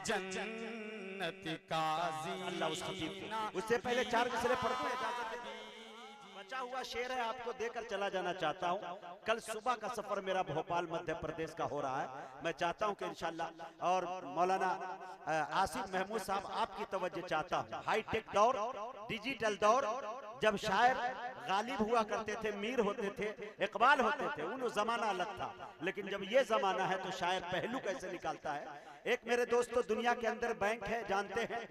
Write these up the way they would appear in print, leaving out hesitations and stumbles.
जन्नत काजी। अल्लाह उस खतीब को उससे पहले 4 मिसरे पढ़ते हैं, इजाजत दे। बचा हुआ शेर है, आपको देकर चला जाना चाहता हूँ। कल सुबह का सफर मेरा भोपाल मध्य प्रदेश का हो रहा है। मैं चाहता हूँ कि इंशाल्लाह और मौलाना आसिफ महमूद साहब आपकी तवज्जो चाहता हूँ। हाईटेक दौर, डिजिटल दौर, जब शायर गालिब हुआ करते थे, मीर होते थे, इकबाल होते थे, उन जमाना अलग था। लेकिन जब ये जमाना है तो शायर पहलू कैसे निकालता है। एक मेरे दोस्तों दुनिया के अंदर बैंक है, जानते हैं,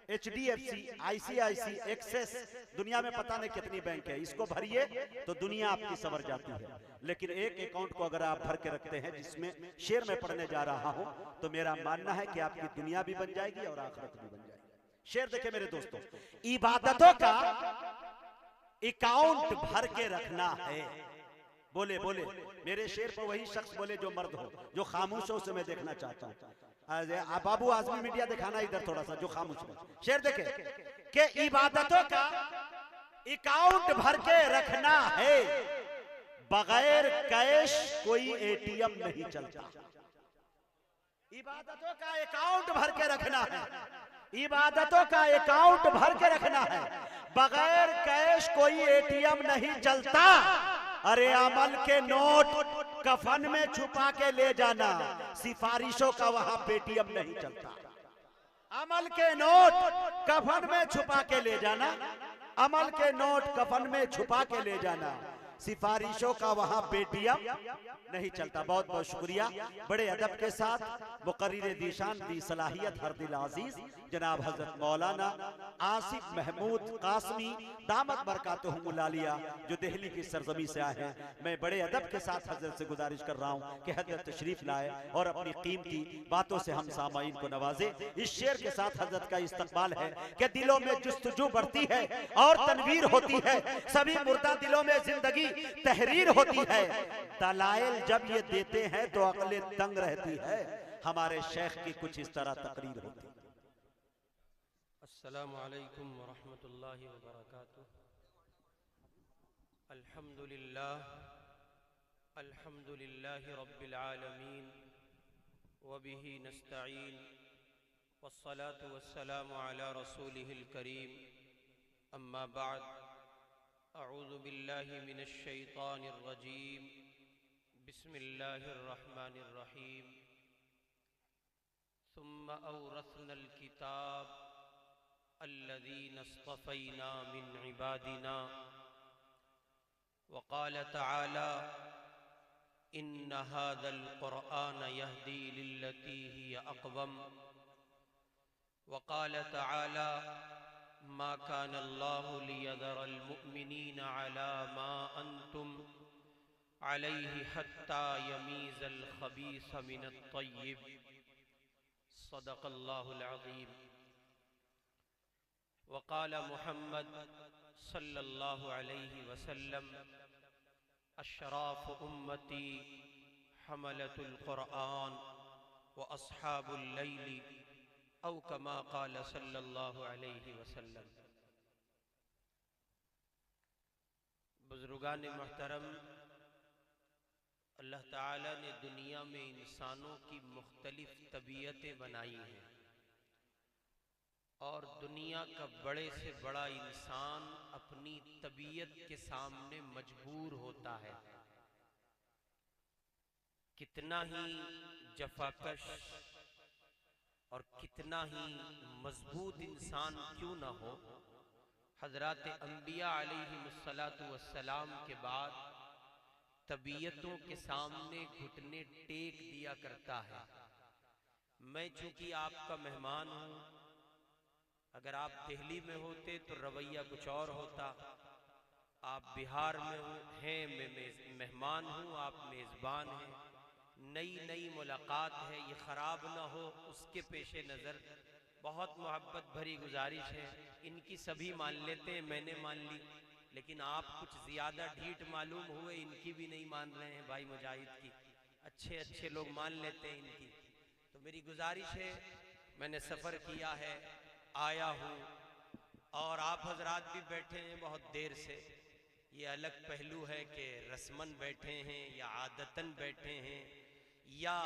HDFC, ICIC, एक्सेस, दुनिया में पता नहीं कितनी बैंक है। इसको भरिए तो दुनिया आपकी सवर जाती है। लेकिन एक अकाउंट को अगर आप भर के रखते हैं, जिसमें शेर में पढ़ने जा रहा हूं, तो मेरा मानना है कि आपकी दुनिया भी बन जाएगी और आखिरत भी बन जाएगी। शेर देखे मेरे दोस्तों, इबादतों का अकाउंट भर के रखना है। बोले बोले मेरे शेर पर वही शख्स बोले जो मर्द हो, जो खामोश हो, उसे मैं देखना चाहता हूँ। बाबू आजमी मीडिया दिखाना इधर थोड़ा सा, जो खामोश हो। शेर देखे कि इबादतों का अकाउंट भर के रखना है, बगैर कैश कोई ATM नहीं चलता। इबादतों का अकाउंट भर के रखना है, इबादतों का अकाउंट भर के रखना है, बगैर कैश कोई ATM नहीं चलता। अरे अमल के नोट कफन में छुपा के ले जाना, सिफारिशों का वहां पेटीएम नहीं चलता। अमल के नोट कफन में छुपा के ले जाना, अमल के नोट कफन में छुपा के ले जाना, सिफारिशों का वहां पेटीएम नहीं चलता। बहुत बहुत शुक्रिया। बड़े अदब के साथ मुकर्रिर दीशान दी सलाहियत हर दिल अजीज जनाब हजरत मौलाना आसिफ महमूद कासमी दामत बरकातुहुमुल आलिया, जो दिल्ली की सरजमी से आए हैं, मैं बड़े अदब के साथ हजरत से गुजारिश कर रहा हूं कि हजरत तशरीफ लाए और अपनी कीमती बातों से हम सामाईन को नवाजे। इस शेर के साथ हजरत का इस्तकबाल है कि दिलों में जुस्तजू बढ़ती है और तनवीर होती है, सभी मुर्दा दिलों में जिंदगी तहरीर होती है। दलाइल जब ये देते हैं तो अक्ल दंग रहती है। हमारे शेख की कुछ इस तरह तकरीर होती है। अस्सलामु अलैकुम व रहमतुल्लाहि व बरकातुहू। अल्हम्दुलिल्लाहि रब्बिल आलमीन व बिही नस्तईन वस्सलातु वस्सलामु अला रसूलिहिल करीम, अम्मा बाद। अऊज़ु बिल्लाहि मिनश शैतानिर रजीम, बिस्मिल्लाहिर रहमानिर रहीम। सुम्मा औरसनल किताब अल्लज़ीना इस्तफ़ैना मिन इबादिना वक़ाल तआला इन्न हाज़ल क़ुरआन यहदी लिल्लती हिय अक़वम वक़ाल तआला मा काना अल्लाहु लियज़रल मुअमिनीना अला मा अंतुम अलैहि हत्ता यमीज़ल ख़बीस मिनत तय्यिब। सदक़ल्लाहुल अज़ीम। वक़ाल मुहम्मद सल्लल्लाहु अलैहि वसल्लम अशराफ़ु उम्मती हमलतुल क़ुरआन व अस्हाबुल लैली औ कमा क़ाल सल्लल्लाहु अलैहि वसल्लम। बुज़ुर्गान मोहतरम, अल्लाह ताला ने दुनिया में इंसानों की मुख्तलिफ तबीयतें बनाई हैं और दुनिया का बड़े से बड़ा इंसान अपनी तबीयत के सामने मजबूर होता है। कितना ही जफाकश और कितना ही मजबूत इंसान क्यों न हो, हजरात अंबिया अलैहिमुस्सलातु वस्सलाम के बाद तबीयतों के सामने घुटने टेक दिया करता है। मैं चूंकि आपका मेहमान हूँ, अगर आप दिल्ली में होते तो रवैया कुछ और होता। आप बिहार में हैं, मैं मेहमान हूँ, आप मेज़बान हैं। नई नई मुलाकात है, ये ख़राब ना हो उसके पेशे नज़र बहुत मोहब्बत भरी गुजारिश है। इनकी सभी मान लेते हैं, मैंने मान ली, लेकिन आप कुछ ज़्यादा ढीठ मालूम हुए, इनकी भी नहीं मान रहे हैं। भाई मुजाहिद की अच्छे अच्छे लोग मान लेते हैं इनकी। तो मेरी गुजारिश है, मैंने सफ़र किया है, आया हूँ और आप हजरात भी बैठे हैं बहुत देर से। ये अलग पहलू है कि रस्मन बैठे हैं या आदतन बैठे हैं या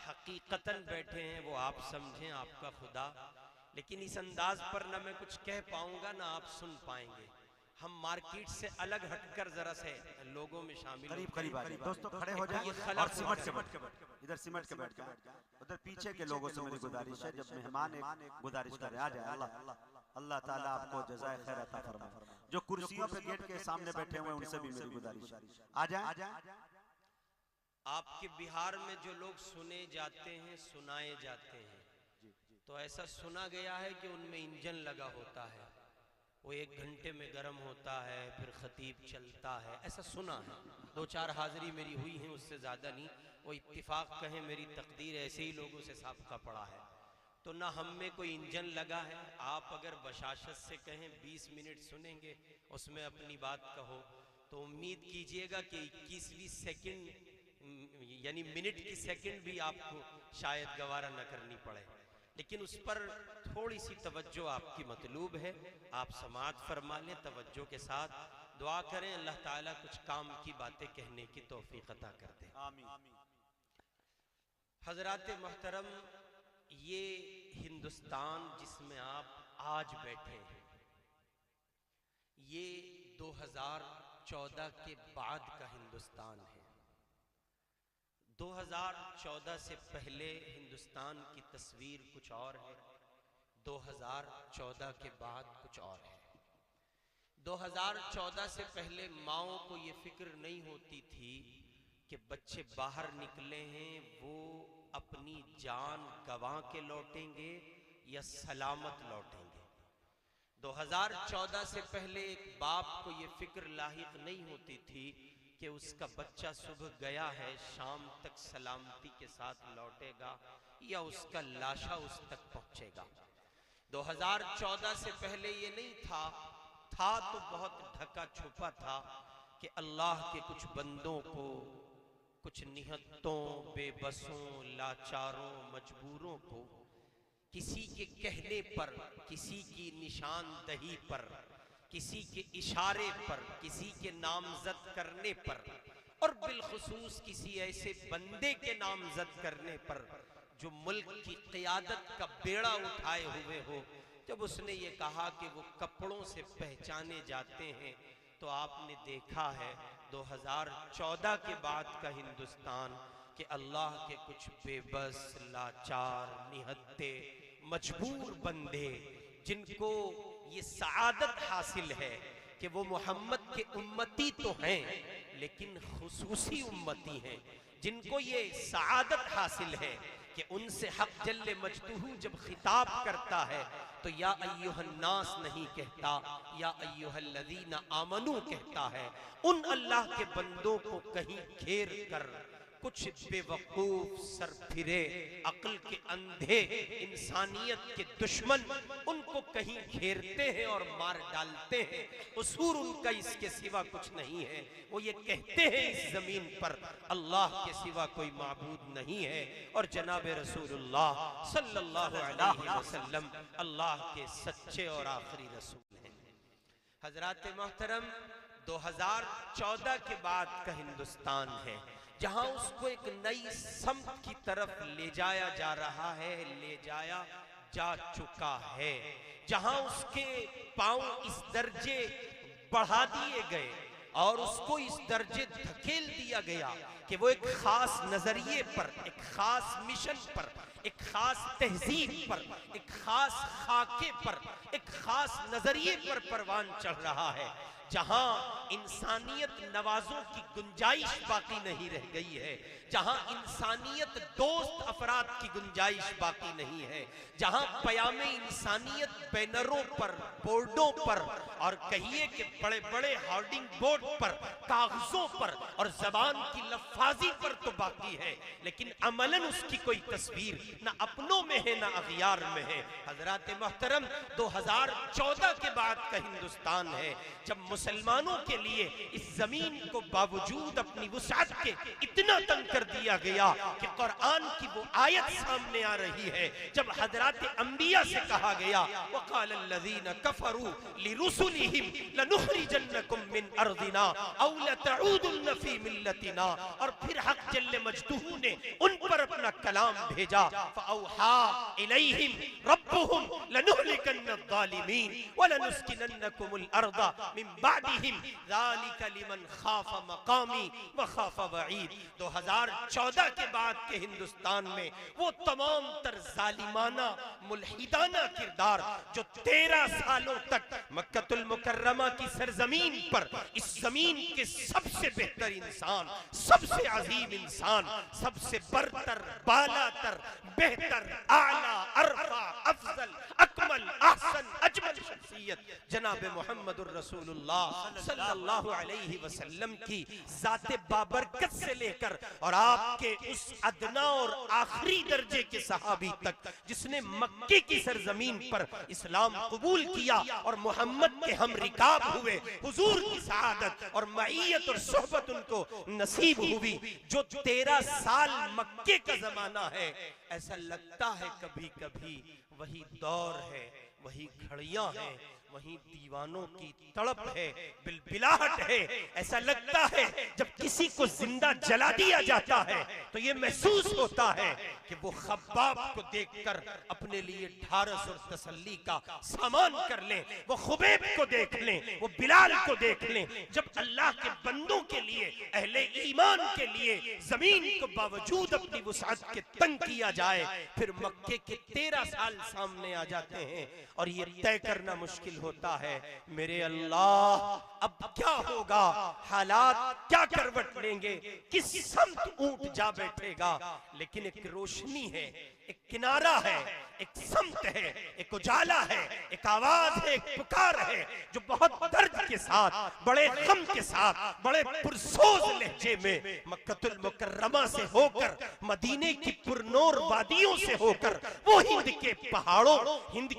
हकीकतन बैठे हैं वो आप समझें, आपका खुदा। लेकिन इस अंदाज पर ना मैं कुछ कह पाऊंगा ना आप सुन पाएंगे। हम मार्केट से अलग हटकर जरा से लोगों में शामिल करीब होते हैं। करीब आ जाइए दोस्तों, खड़े हो जाइए और सिमट के बैठ, इधर सिमट के बैठ जाए। उधर पीछे के लोगों से मेरी गुजारिश है, जब मेहमान एक गुजारिश करे आ जाए। अल्लाह ताला आपको जज़ाए खैर अता फरमाए। जो कुर्सियों पे गेट के सामने बैठे हुए हैं उनसे भी मेरी गुजारिश है, आ जाए। आपके बिहार में जो लोग सुने जाते हैं, सुनाए जाते हैं, तो ऐसा सुना गया है कि उनमें इंजन लगा होता है, वो 1 घंटे में गर्म होता है, फिर खतीब चलता है, ऐसा सुना है। 2-4 हाजिरी मेरी हुई है, उससे ज़्यादा नहीं। वो इत्तिफाक कहें मेरी तकदीर, ऐसे ही लोगों से साबिक़ा पड़ा है। तो ना हम में कोई इंजन लगा है। आप अगर बशाशत से कहें 20 मिनट सुनेंगे, उसमें अपनी बात कहो, तो उम्मीद कीजिएगा कि 21वीं सेकंड यानी मिनट की सेकंड भी आपको शायद गवारा न करनी पड़े। लेकिन उस पर थोड़ी सी तवज्जो आपकी मतलूब है। आप समाअत फरमा लें तवज्जो के साथ, दुआ करें अल्लाह ताला कुछ काम की बातें कहने की तौफीक अता कर दे। आमीन। हजरात मोहतरम, ये हिंदुस्तान जिसमें आप आज बैठे हैं, ये 2014 के बाद का हिंदुस्तान है। 2014 से पहले हिंदुस्तान की तस्वीर कुछ और है, 2014 के बाद कुछ और है। 2014 से पहले माओं को ये फिक्र नहीं होती थी कि बच्चे बाहर निकले हैं, वो अपनी जान गंवा के लौटेंगे या सलामत लौटेंगे। 2014 से पहले एक बाप को ये फिक्र लाहिक नहीं होती थी कि उसका बच्चा सुबह गया है, शाम तक सलामती के साथ लौटेगा या उसका लाशा उस तक पहुंचेगा। 2014 से पहले ये नहीं था तो बहुत ढका छुपा था कि अल्लाह के कुछ बंदों को, कुछ निहत्तों, बेबसों, लाचारों, मजबूरों को किसी के कहने पर, किसी की निशानदही पर, किसी के इशारे पर, किसी के नामजद करने पर, और बिलखुसूस किसी ऐसे बंदे के नामजद करने पर जो मुल्क की क़ियादत का बेड़ा उठाए हुए हो, जब उसने ये कहा कि वो कपड़ों से पहचाने जाते हैं, तो आपने देखा है 2014 के बाद का हिंदुस्तान कि अल्लाह के कुछ बेबस, लाचार, निहत्ते, मजबूर बंदे, जिनको ये सआदत हासिल है कि वो मोहम्मद के उम्मती तो हैं लेकिन खुसूसी उम्मती हैं, जिनको ये सआदत हासिल है कि उनसे हक जल्ले मजदूहू जब खिताब करता है तो या अय्युहन्नास नहीं कहता, या अय्युहल्लज़ीना आमनू कहता है। उन अल्लाह के बंदों को कहीं घेर कर कुछ बेवकूफ, सरफिरे, अक्ल के अंधे, इंसानियत के दुश्मन उनको कहीं घेरते हैं और मार डालते हैं। उसूर उनका इसके सिवा कुछ नहीं है। वो ये कहते हैं इस जमीन पर अल्लाह के सिवा कोई माबूद नहीं है और जनाब रसूलुल्लाह सल्लल्लाहु अलैहि वसल्लम अल्लाह के सच्चे और आखिरी रसूल हैं। हजरात मोहतरम, 2014 के बाद का हिंदुस्तान है जहां उसको एक नई समत की तरफ ले जाया जा रहा है, ले जाया जा चुका है, जहां उसके पांव इस दर्जे बढ़ा दिए गए और उसको इस दर्जे धकेल दिया गया कि वो एक खास नजरिए पर, एक खास मिशन पर, एक खास तहजीब पर, एक खास खाके पर, एक खास नजरिए पर परवान चढ़ रहा है, जहां इंसानियत नवाजों की गुंजाइश बाकी नहीं रह गई है, जहां इंसानियत दोस्त अफराद की गुंजाइश बाकी नहीं है, जहां पयामे इंसानियत बैनरों पर, बोर्डों पर और कहिए कि बड़े बड़े होर्डिंग बोर्ड पर, कागजों पर और जबान की लफ्फाजी पर तो बाकी है, लेकिन अमलन उसकी कोई तस्वीर ना अपनों में है ना अगियार में है। हजरात मोहतरम, 2014 के बाद का हिंदुस्तान है जब मुसलमानों के लिए इस जमीन को बावजूद अपनी वुसअत के इतना तंग कर दिया गया कि कुरान की वो आयत सामने आ रही है जब हजरत अंबिया से कहा गया वक़ालल्लज़ीना कफ़रू लिरुसुलिहिम लनुखरिजन्नकुम मिन अर्दिना औ लतऊदुन्न फी मिल्लतिना, और फिर हक जल्ले मजदूहू ने उन पर अपना कलाम भेजा फ़अौहा इलैहिम रब्बुहुम लनुहलिकन्नज़्ज़ालिमीन व लनुस्किनन्नकुमुल अर्दा मिन बादिहिम ज़ालिका लिमन खाफ़ मक़ामी व खाफ़ वईद। 2014 के बाद के हिंदुस्तान में वो तमाम तर जालिमाना मुल्हिदाना किरदार जो 13 सालों तक मक्कतुल मुकर्रमा की सरजमीन पर इस जमीन के सबसे बेहतर इंसान, सबसे अजीम इंसान, सबसे बरतर, बालातर, बेहतर, आला, अरफा, अफजल, अकमल, अहसन, अजमल शख्सियत जनाब मुहम्मदुर रसूलुल्लाह सल्लल्लाहु अलैहि वसल्लम की जाते बाबरकत से लेकर और आपके उस अदना और आखिरी दर्जे के सहाबी तक जिसने मक्के की सरजमीन पर इस्लाम कबूल किया और मोहम्मद के हम रिकाब हुए, हुजूर की सआदत और मईयत और सोहबत उनको नसीब हुई। जो 13 साल मक्के का जमाना है, ऐसा लगता है कभी कभी वही दौर है, वही घड़ियां हैं, वही दीवानों की तड़प है, बिलबिलाहट है। ऐसा लगता है जब किसी को जिंदा जला दिया जाता है तो ये महसूस होता है कि वो खब्बाब को देखकर अपने लिए ढारस और तसल्ली का सामान कर लें, वो खुबैब को देख लें, वो बिलाल को देख लें। जब अल्लाह के बंदों के लिए, अहले ईमान के लिए जमीन को बावजूद अपनी वुसअत के तंग किया जाए, फिर मक्के के 13 साल सामने आ जाते हैं और ये तय करना मुश्किल होता है मेरे अल्लाह अब क्या होगा, हालात क्या करवट लेंगे, किस समत ऊंट जा बैठेगा। लेकिन एक रोशनी है, एक किनारा है, एक समत है, एक उजाला है, एक आवाज है, एक पुकार है जो बहुत दर्द के साथ, बड़े गम के साथ, बड़े पुरसोज लहजे में मक्कतुल मुकर्रमा से होकर, मदीने की पुरनूर वादियों से होकर, वो हिंद के पहाड़ों, हिंद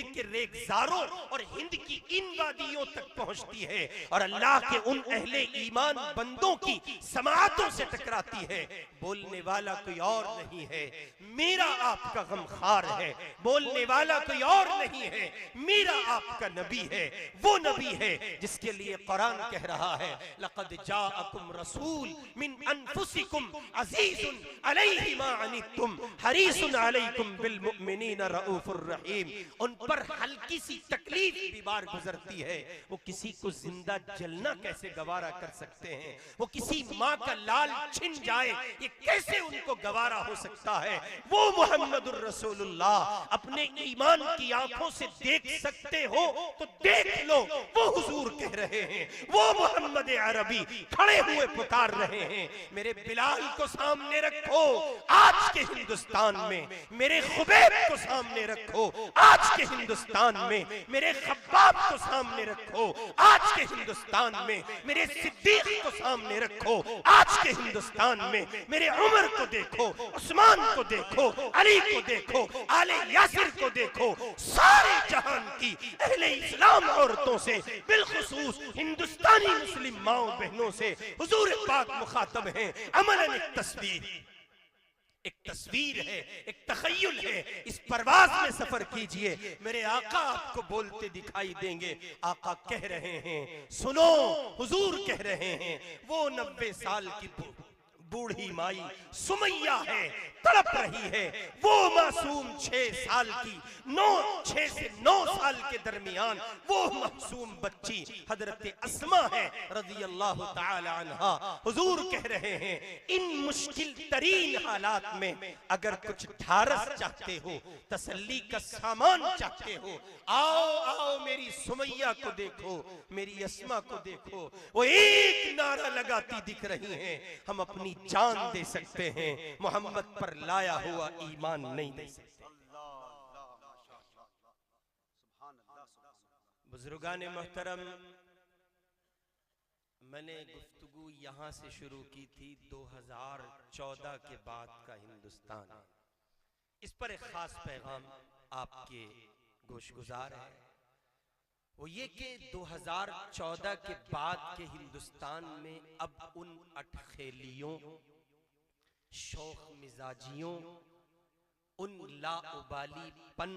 के रेगजारों और हिंद की इन वादियों तक पहुंचती है और अल्लाह के उन अहले ईमान बंदों की समाअतों से टकराती है। बोलने वाला कोई और नहीं है, मेरा आपका गमखार है। बोलने वाला कोई और नहीं है, मेरा आपका नबी है। वो नबी है जिसके लिए कुरान कह रहा है लक़द जाअकुम रसूल मिन अनफुसिकुम अज़ीज़ुन अलैहि मा अनित्तुम हरीसुन अलैकुम बिल मुमिनीना रऊफुर रहीम। उन पर हल्की सी तकलीफ भी बार गुजरती है, वो किसी को जिंदा जलना कैसे गवारा कर सकते हैं, वो किसी माँ का लाल छिन जाए ये कैसे उनको गवारा हो सकता है। वो मुहम्मदुर रसूलुल्लाह अपने ईमान की आंखों से देख सकते हो तो देख लो, वो हुजूर कह रहे हैं, वो मोहम्मद अरबी खड़े हुए पुकार रहे हैं। मेरे बिलाल को सामने रखो आज के हिंदुस्तान में, मेरे खुबैब को सामने रखो आज के हिंदुस्तान में, मेरे खब्बाब को सामने रखो आज के हिंदुस्तान में, मेरे सिद्दीक को सामने रखो आज के हिंदुस्तान में, मेरे उमर को देखो, उस्मान को देखो, अली को देखो, आले यासिर को देखो। सारे जहान की अहले इस्लाम औरतों से, बिलखुसूस हिंदुस्तानी मुस्लिम माओ बहनों से हुजूर पाक मुखातब हैं। अमलन एक तस्वीर है, एक तखय्युल है। इस परवाज में सफर कीजिए, मेरे आका आपको बोलते दिखाई देंगे। आका कह रहे हैं सुनो, हुजूर कह रहे हैं वो 90 साल की बूढ़ी माई सुमैया है, तड़प रही है। वो मासूम 6 साल की 6 से 9 साल के दरमियान वो मासूम बच्ची हजरत अस्मा है रज़ी अल्लाह ताला अन्हा। हुजूर कह रहे हैं इन मुश्किल तरीन हालात में अगर कुछ ढारस चाहते हो, तसल्ली का सामान चाहते हो, आओ आओ मेरी सुमैया को देखो, मेरी अस्मा को देखो। वो एक नारा लगाती दिख रही हैं, हम अपनी जान दे सकते हैं, मोहम्मद पर लाया हुआ ईमान नहीं दे सकते। बुजुर्गान मोहतरम, मैंने गुफ्तगू यहां से शुरू की थी 2014 के बाद का हिंदुस्तान। इस पर एक खास पैगाम आपके गोशगुजार है। वो ये कि 2014 के बाद के हिंदुस्तान में अब उन अटखेलियों, शौक मिजाजियों, उन लाउबालीपन,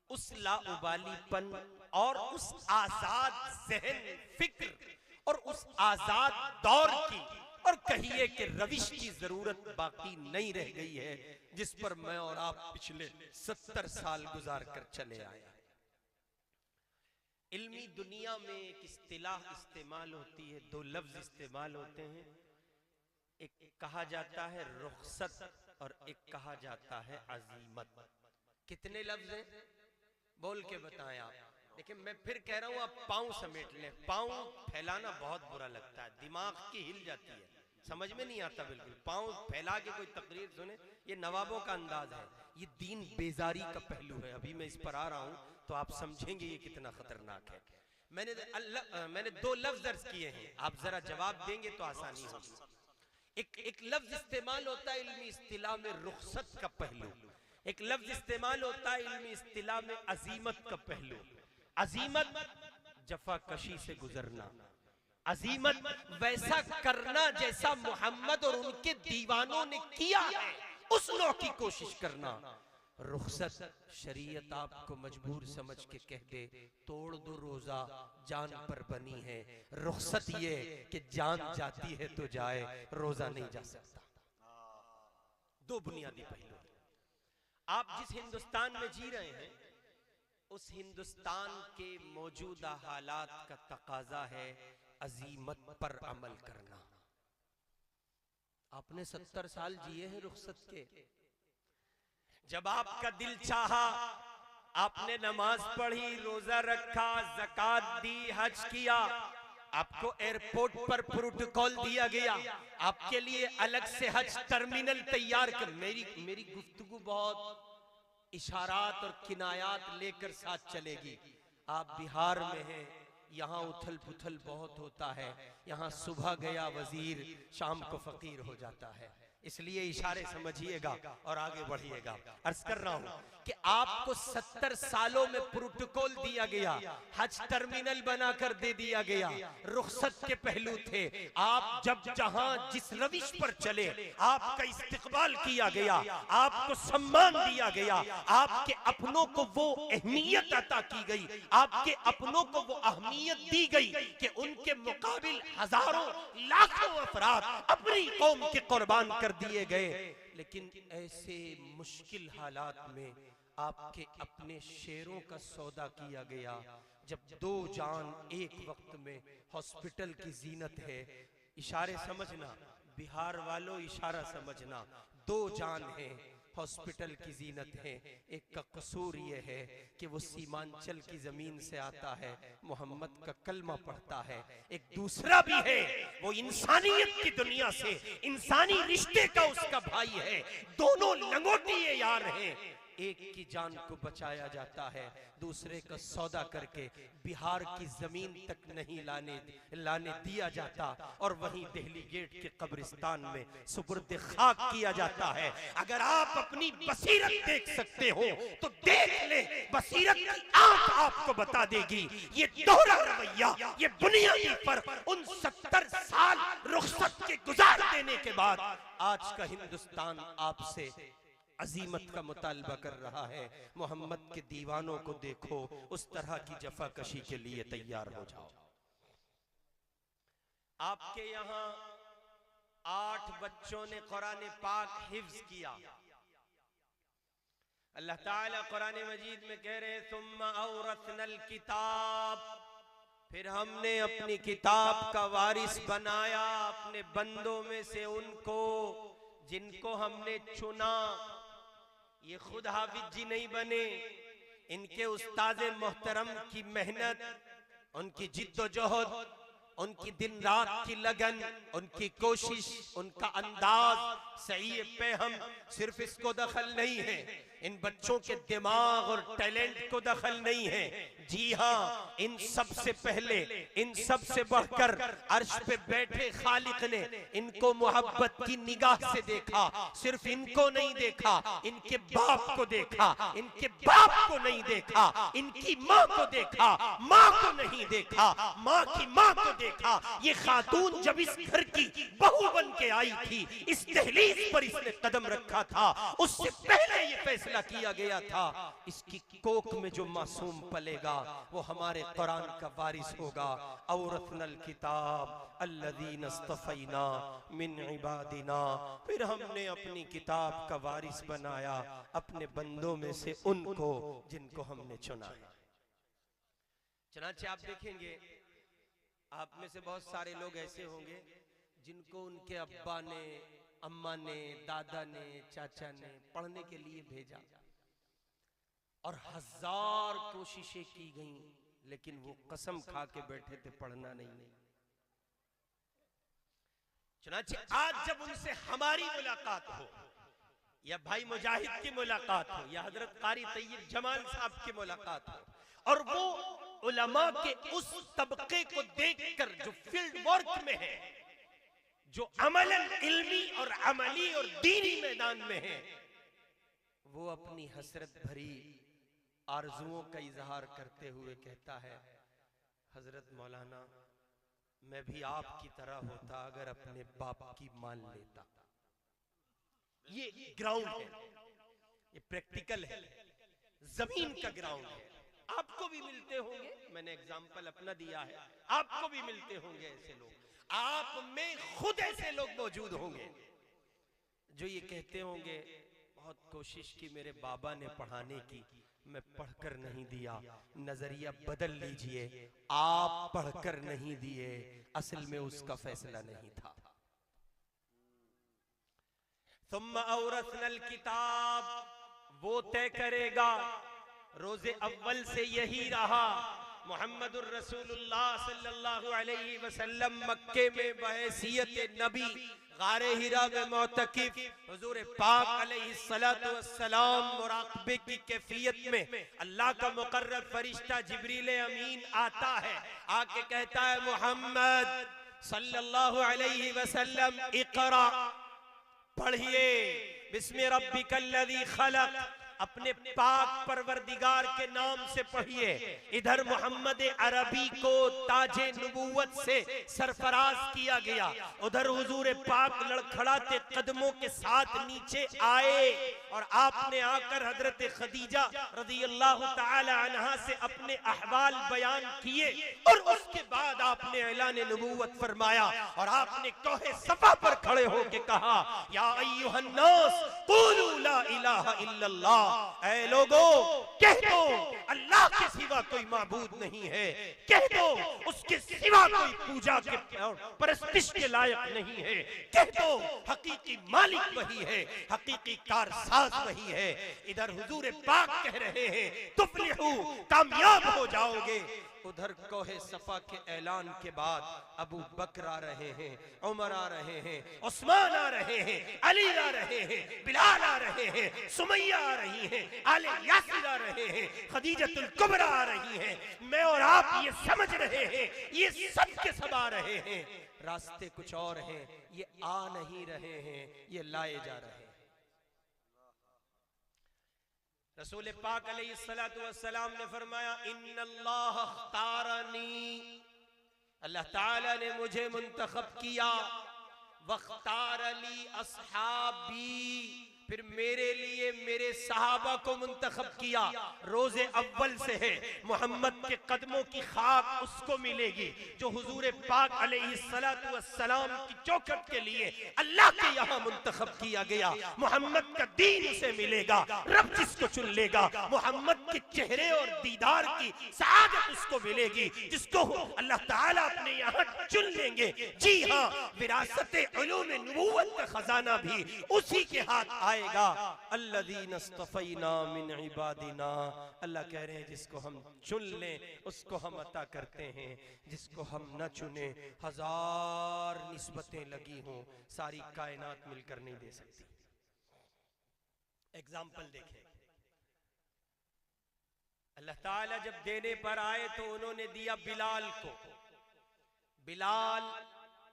उस लाउबालीपन और उस आजाद जहन फिक्र और उस आजाद दौर की और कहिए कि रविश की जरूरत बाकी नहीं रह गई है जिस पर मैं और आप पिछले 70 साल गुजार कर चले आए। इल्मी दुनिया में एक इस्तिलाह इस्तेमाल होती है, दो लफ्ज इस्तेमाल होते हैं, एक कहा जाता है रुखसत और एक कहा जाता है अजीमत। कितने लफ्ज हैं बोल के बताएं आप। देखिए मैं फिर कह रहा हूं, आप पांव समेट लें। पांव फैलाना बहुत बुरा लगता है, दिमाग की हिल जाती है, समझ में नहीं आता बिल्कुल। पांव फैला के कोई तकरीर सुने, ये नवाबों का अंदाज है, ये दीन बेजारी का पहलू है। अभी मैं इस पर आ रहा हूं तो आप समझेंगे ये कितना खतरनाक है। मैंने दो लफ्ज अर्ज किए हैं, आप जरा जवाब देंगे तो आसानी होगी। एक लफ्ज इस्तेमाल होता है इल्मी इस्तिलाह में रुखसत का पहलू, एक लफ्ज इस्तेमाल होता है इल्मी इस्तिलाह में अजीमत का पहलू। अजीमत जफाकशी से गुजरना, अजीमत वैसा करना जैसा मोहम्मद और उनके दीवानों ने किया है, उस नौ की कोशिश करना। रुखसत शरीयत आपको मजबूर समझ के कह दे तोड़ दो रोजा जान पर बनी है। रुखसत ये कि जान जाती है तो जाए, रोजा नहीं जा सकता। दो बुनियादी पहलू। आप जिस हिंदुस्तान में जी रहे हैं उस हिंदुस्तान के मौजूदा हालात का तकाजा है अजीमत पर अमल करना। आपने 70 साल जिए हैं रुखसत के। जब आपका दिल चाहा आपने नमाज पढ़ी, रोजा रखा, ज़कात दी, हज किया, आपको एयरपोर्ट पर प्रोटोकॉल दिया गया, आपके लिए अलग से हज टर्मिनल तैयार कर। मेरी गुफ्तगू बहुत इशारात और किनायात लेकर साथ चलेगी। आप बिहार में हैं, यहाँ उथल पुथल बहुत होता है, यहाँ सुबह गया वजीर शाम को फकीर हो जाता है, इसलिए इशारे समझिएगा और आगे बढ़िएगा। अर्ज कर रहा हूं कि आपको 70 सालों में प्रोटोकॉल दिया गया, हज टर्मिनल बनाकर दे दिया गया, रुखसत के पहलू थे। आप जब जहां जिस रविश पर चले आपका इस्तिकबाल किया गया, आपको सम्मान दिया गया, आपके अपनों को वो अहमियत अता की गई, आपके अपनों को वो अहमियत दी गई कि उनके मुकाबिल हजारों लाखों अफराद अपनी कौम के कुर्बान कर दिए गए। लेकिन ऐसे मुश्किल हालात में आपके अपने शेरों का सौदा किया गया। जब दो जान एक वक्त में हॉस्पिटल की जीनत है, इशारे समझना बिहार वालों, इशारा समझना, दो जान है हॉस्पिटल की जीनत है। एक का कसूर ये है कि वो सीमांचल की जमीन से आता है, मोहम्मद का कलमा पढ़ता है। एक दूसरा भी है, वो इंसानियत की दुनिया से इंसानी रिश्ते का उसका भाई है। दोनों लंगोटिए यार हैं, एक की जान को बचाया जाता है, दूसरे का सौदा करके बिहार की जमीन तक नहीं लाने दिया जाता और वहीं दिल्ली गेट के कब्रिस्तान में सुपुर्द खाक किया जाता है। अगर आप अपनी बसीरत देख सकते हो तो देख ले, बसीरत की आंख आपको बता देगी। ये दोहरा रवैया, ये बुनियादी फर्क उन 70 साल रुखसत के गुजार देने के बाद आज का हिंदुस्तान आपसे अजीमत का मुतालबा कर रहा है। मोहम्मद के दीवानों को देखो, उस तरह की जफाकशी के लिए तैयार हो जाओ। आपके यहाँ 8 बच्चों ने कुरान पाक हिफ्ज किया। अल्लाह ताला कुरान मजीद में कह रहे सुम्मा औरसनल किताब, फिर हमने अपनी किताब का वारिस बनाया अपने बंदों में से उनको जिनको हमने चुना। ये खुद हाफिज जी नहीं बने, इनके उस्ताद मोहतरम की मेहनत, उनकी जिद्दोजहद, उनकी दिन रात की लगन, उनकी कोशिश, उनका अंदाज सही पे हम सिर्फ इसको दखल नहीं है, इन बच्चों के दिमाग और टैलेंट को दखल नहीं है। जी हाँ, इन सब से पहले, इन सब से बढ़कर अर्श पे बैठे खालिक ने इनको मोहब्बत की निगाह से देखा। सिर्फ इनको नहीं देखा, इनके बाप को देखा, इनके बाप को नहीं देखा, इनकी माँ को देखा, माँ को नहीं देखा, माँ की माँ को देखा। ये खातून जब इस घर की बहू बन के आई थी, इस दहलीज पर इसने कदम रखा था, उससे पहले ये फैसला किया गया था इसकी कोख में जो मासूम पलेगा वो हमारे कुरान का वारिस होगा। औरतनल किताब अल्लज़ीना इस्तफ़ैना मिन इबादिना, फिर हमने अपनी किताब का वारिस बनाया अपने बंदों में से उनको जिनको हमने चुना है। चनाचे आप देखेंगे, आप में से बहुत सारे लोग ऐसे होंगे जिनको उनके अब्बा ने, अम्मा ने, दादा ने, चाचा ने पढ़ने के लिए भेजा और हजार कोशिशें की गईं, लेकिन वो कसम खा के बैठे थे पढ़ना नहीं। चुनांचे आज जब उनसे हमारी मुलाकात हो, या भाई मुजाहिद की मुलाकात हो, या हजरत कारी तैयब जमाल साहब की मुलाकात हो, और वो उलमा के उस तबके को देखकर जो फील्ड वर्क में है, जो अमलन इल्मी और अमली और दीनी मैदान में है, वो अपनी हसरत भरी आरजुओं का इजहार करते हुए कहता है, हजरत मौलाना मैं भी आपकी तरह होता अगर अपने बाप की मान लेता। ये ग्राउंड है, ये प्रैक्टिकल है, जमीन का ग्राउंड है। आपको भी मिलते होंगे, मैंने एग्जाम्पल अपना दिया है, आपको भी मिलते होंगे ऐसे लोग, आप में खुद ऐसे लोग मौजूद होंगे जो ये कहते होंगे बहुत कोशिश की मेरे बाबा ने पढ़ाने की, मैं पढ़कर नहीं दिया, नजरिया बदल लीजिए, आप पढ़कर नहीं दिए, असल में उसका फैसला नहीं था। तुम औरतनल किताब, वो तय करेगा, रोजे अव्वल से यही रहा। मुहम्मदुर रसूलुल्लाह सल्लल्लाहु अलैहि वसल्लम मक्के में बहैसियत नबी गारे हिरा में मोतकिफ, हुजूर पाक अलैहिस्सलातु वस्सलाम मुराक़बे की कैफियत में अल्लाह का मुकर्रर फरिश्ता जिब्रील अमीन आता है, आके कहता है मुहम्मद सल्लल्लाहु अलैहि वसल्लम इक़रा, पढ़िए बिस्मि रब्बिकल्लज़ी खलक़, अपने पाक परवरदिगार के नाम से पढ़िए। इधर मोहम्मद अरबी को ताजे नबूवत से सरफराज किया गया, उधर हुजूर पाक लड़खड़ाते कदमों के साथ नीचे आए और आपने आकर हजरत खदीजा रज़ियल्लाहु ताला अन्हा से अपने अहवाल बयान किए और उसके बाद आपने ऐलान नबूवत फरमाया और आपने कोहे सफा पर खड़े होकर कहा, या अय्युहन्नास क़ूलू ला इलाहा इल्लल्लाह, ऐ लोगो कह दो अल्लाह के सिवा कोई माबूद नहीं है, कह दो उसके सिवा कोई पूजा के और परस्तिश के लायक नहीं है, कह दो हकीकी मालिक वही है, हकीकी कारसाज वही है। इधर हुजूर पाक कह रहे हैं तुफ्लिहू, कामयाब हो जाओगे। उधर कोहे सफा के ऐलान के बाद अबू बकर आ रहे हैं, उमर आ रहे हैं, उस्मान आ रहे हैं, अली आ रहे हैं, बिलाल आ रहे हैं, सुमैया आ रही हैं, आले यासिर आ रहे हैं, खदीजतुल कुबरा आ रही हैं। मैं और आप ये समझ रहे हैं ये सब के सब आ रहे हैं, रास्ते कुछ और हैं, ये आ नहीं रहे हैं, ये लाए जा रहे हैं। रसूल पाक अलैहिस्सलातु वस्सलाम ने फरमाया, इन्नल्लाह अख्तारनी, अल्लाह ताला ने मुझे मुंतखब किया, वख्तार अली अस्हाबी, फिर मेरे लिए मेरे सहाबा को मुंतखब किया। रोजे अव्वल से है, मोहम्मद के कदमों की खाक उसको मिलेगी जो हुजूर पाक अलैहिस्सलातु वस्सलाम की चौखट के लिए अल्लाह के यहाँ मुंतखब किया गया। मोहम्मद का दीन उसे मिलेगा, रब जिसको चुन लेगा, मोहम्मद के चेहरे और दीदार की सआदत उसको मिलेगी जिसको अल्लाह ताला अपने यहाँ चुन लेंगे। जी हाँ, विरासत उलूम नबूवत का खजाना भी उसी के हाथ आएगा। अल्लज़ीना इस्तफ़ैना मिन इबादिना, अल्लाह कह रहे हैं जिसको हम चुन लें उसको हम अता करते हैं, जिसको हम न चुने हजार निस्बतें लगी हों सारी कायनात मिलकर नहीं दे सकती। एग्जाम्पल देखें, अल्लाह ताला जब देने पर आए तो उन्होंने दिया बिलाल को। बिलाल